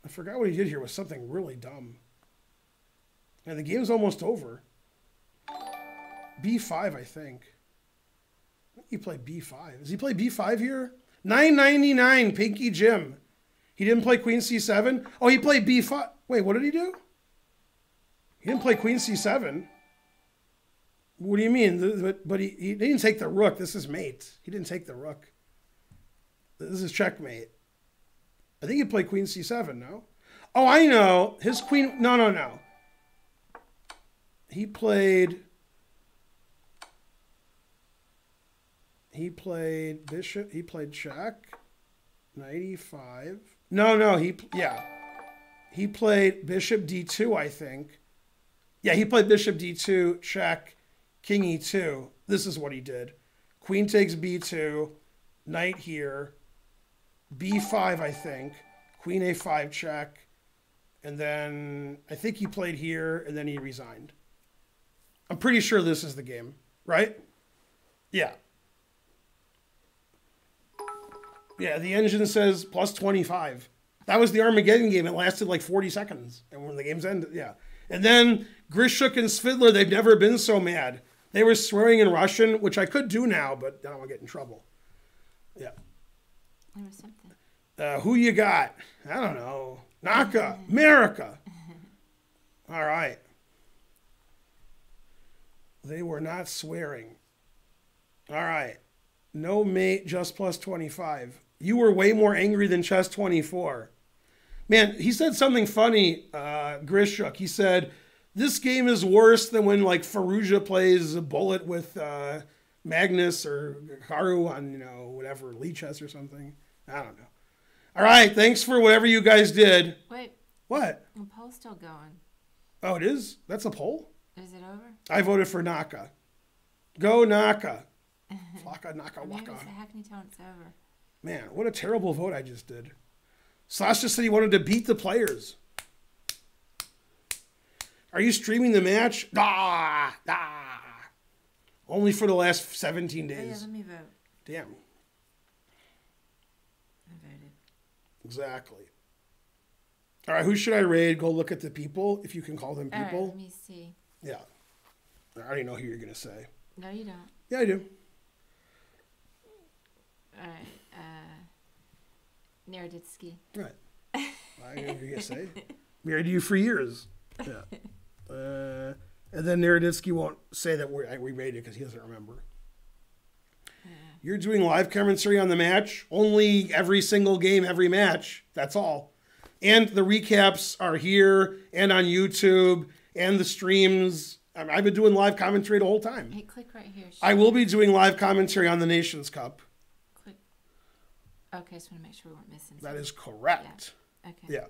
I forgot what he did here. It was something really dumb. And the game's almost over. B5, I think. He played B5. Does he play B5 here? 9.99, Pinky Jim. He didn't play Queen C7? Oh, he played B5. Wait, what did he do? He didn't play Queen C7. What do you mean? But he didn't take the rook. This is mate. He didn't take the rook. This is checkmate. I think he played Queen C7, no? Oh, I know. His queen... No. He played bishop. He played check. Knight E5. No. He played bishop D2, I think. Yeah, he played bishop D2, check, king E2. This is what he did. Queen takes B2, knight here, B5, I think, Queen A5 check, and then I think he played here, and then he resigned. I'm pretty sure this is the game, right? Yeah. Yeah, the engine says plus 25. That was the Armageddon game. It lasted like 40 seconds. And when the game's ended, yeah. And then Grishuk and Svidler, they've never been so mad. They were swearing in Russian, which I could do now, but I don't want to get in trouble. Yeah. There was something. Who you got? I don't know. Naka. America. All right. They were not swearing. All right. No mate, just plus 25. You were way more angry than chess 24. Man, he said something funny, Grishuk. He said, this game is worse than when, like, Faruja plays a bullet with Magnus or Karu on, whatever, Lee chess or something. I don't know. All right, thanks for whatever you guys did. Wait. What? The poll's still going. Oh, it is? That's a poll? Is it over? I voted for Naka. Go Naka. Flaka, Naka, Maybe Waka. it's a Hackney tone, it's over. Man, what a terrible vote I just did. Slash just said he wanted to beat the players. Are you streaming the match? Only for the last 17 days. Oh, yeah, let me vote. Damn. I voted. Exactly. All right, who should I raid? Go look at the people, if you can call them people. All right, let me see. Yeah. I already know who you're going to say. No, you don't. Yeah, I do. All right. Naroditsky. Right. I know who you're going to say. Married you for years. Yeah. And then Naroditsky won't say that we rated because he doesn't remember. You're doing live commentary on the match. Only every single game, every match. That's all. And the recaps are here and on YouTube and the streams. I've been doing live commentary the whole time. Hey, click right here. I will be doing live commentary on the Nations Cup. Click. Okay, just want to make sure we weren't missing something. That is correct. Yeah. Okay.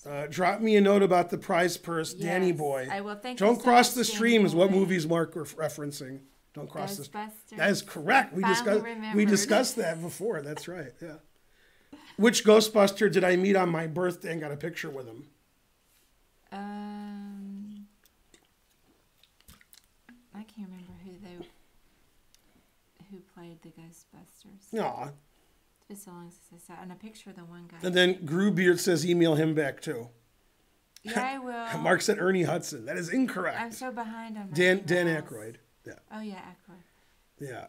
Yeah. Drop me a note about the prize purse, yes, Danny Boy. I will. Thank you. Don't so cross much, the streams. Danny What Boy. movies Mark were referencing? Don't cross the. Ghostbusters. That is correct. We Finally discussed that before. That's right. Yeah. Which Ghostbuster did I meet on my birthday and got a picture with him? I can't remember who played the Ghostbusters. Aw. It's been so long since I saw. And a picture of the one guy. And then Grewbeard says email him back too. Yeah, I will. Mark said Ernie Hudson. That is incorrect. I'm so behind on my Dan emails. Aykroyd. Yeah. Oh yeah, Aykroyd. Yeah.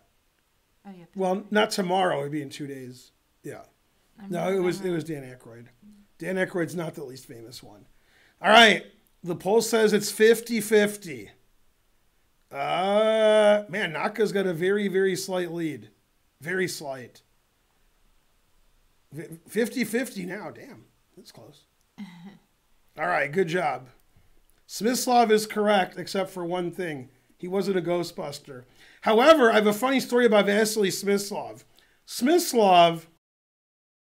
Oh yeah. Well, not tomorrow. It'd be in 2 days. Yeah. No, it was Dan Aykroyd. Dan Aykroyd's not the least famous one. All right. The poll says it's 50-50. Man, Naka's got a very, very slight lead. Very slight. 50-50 now. Damn. That's close. All right. Good job. Smyslov is correct, except for one thing. He wasn't a Ghostbuster. However, I have a funny story about Vasily Smyslov. Smyslov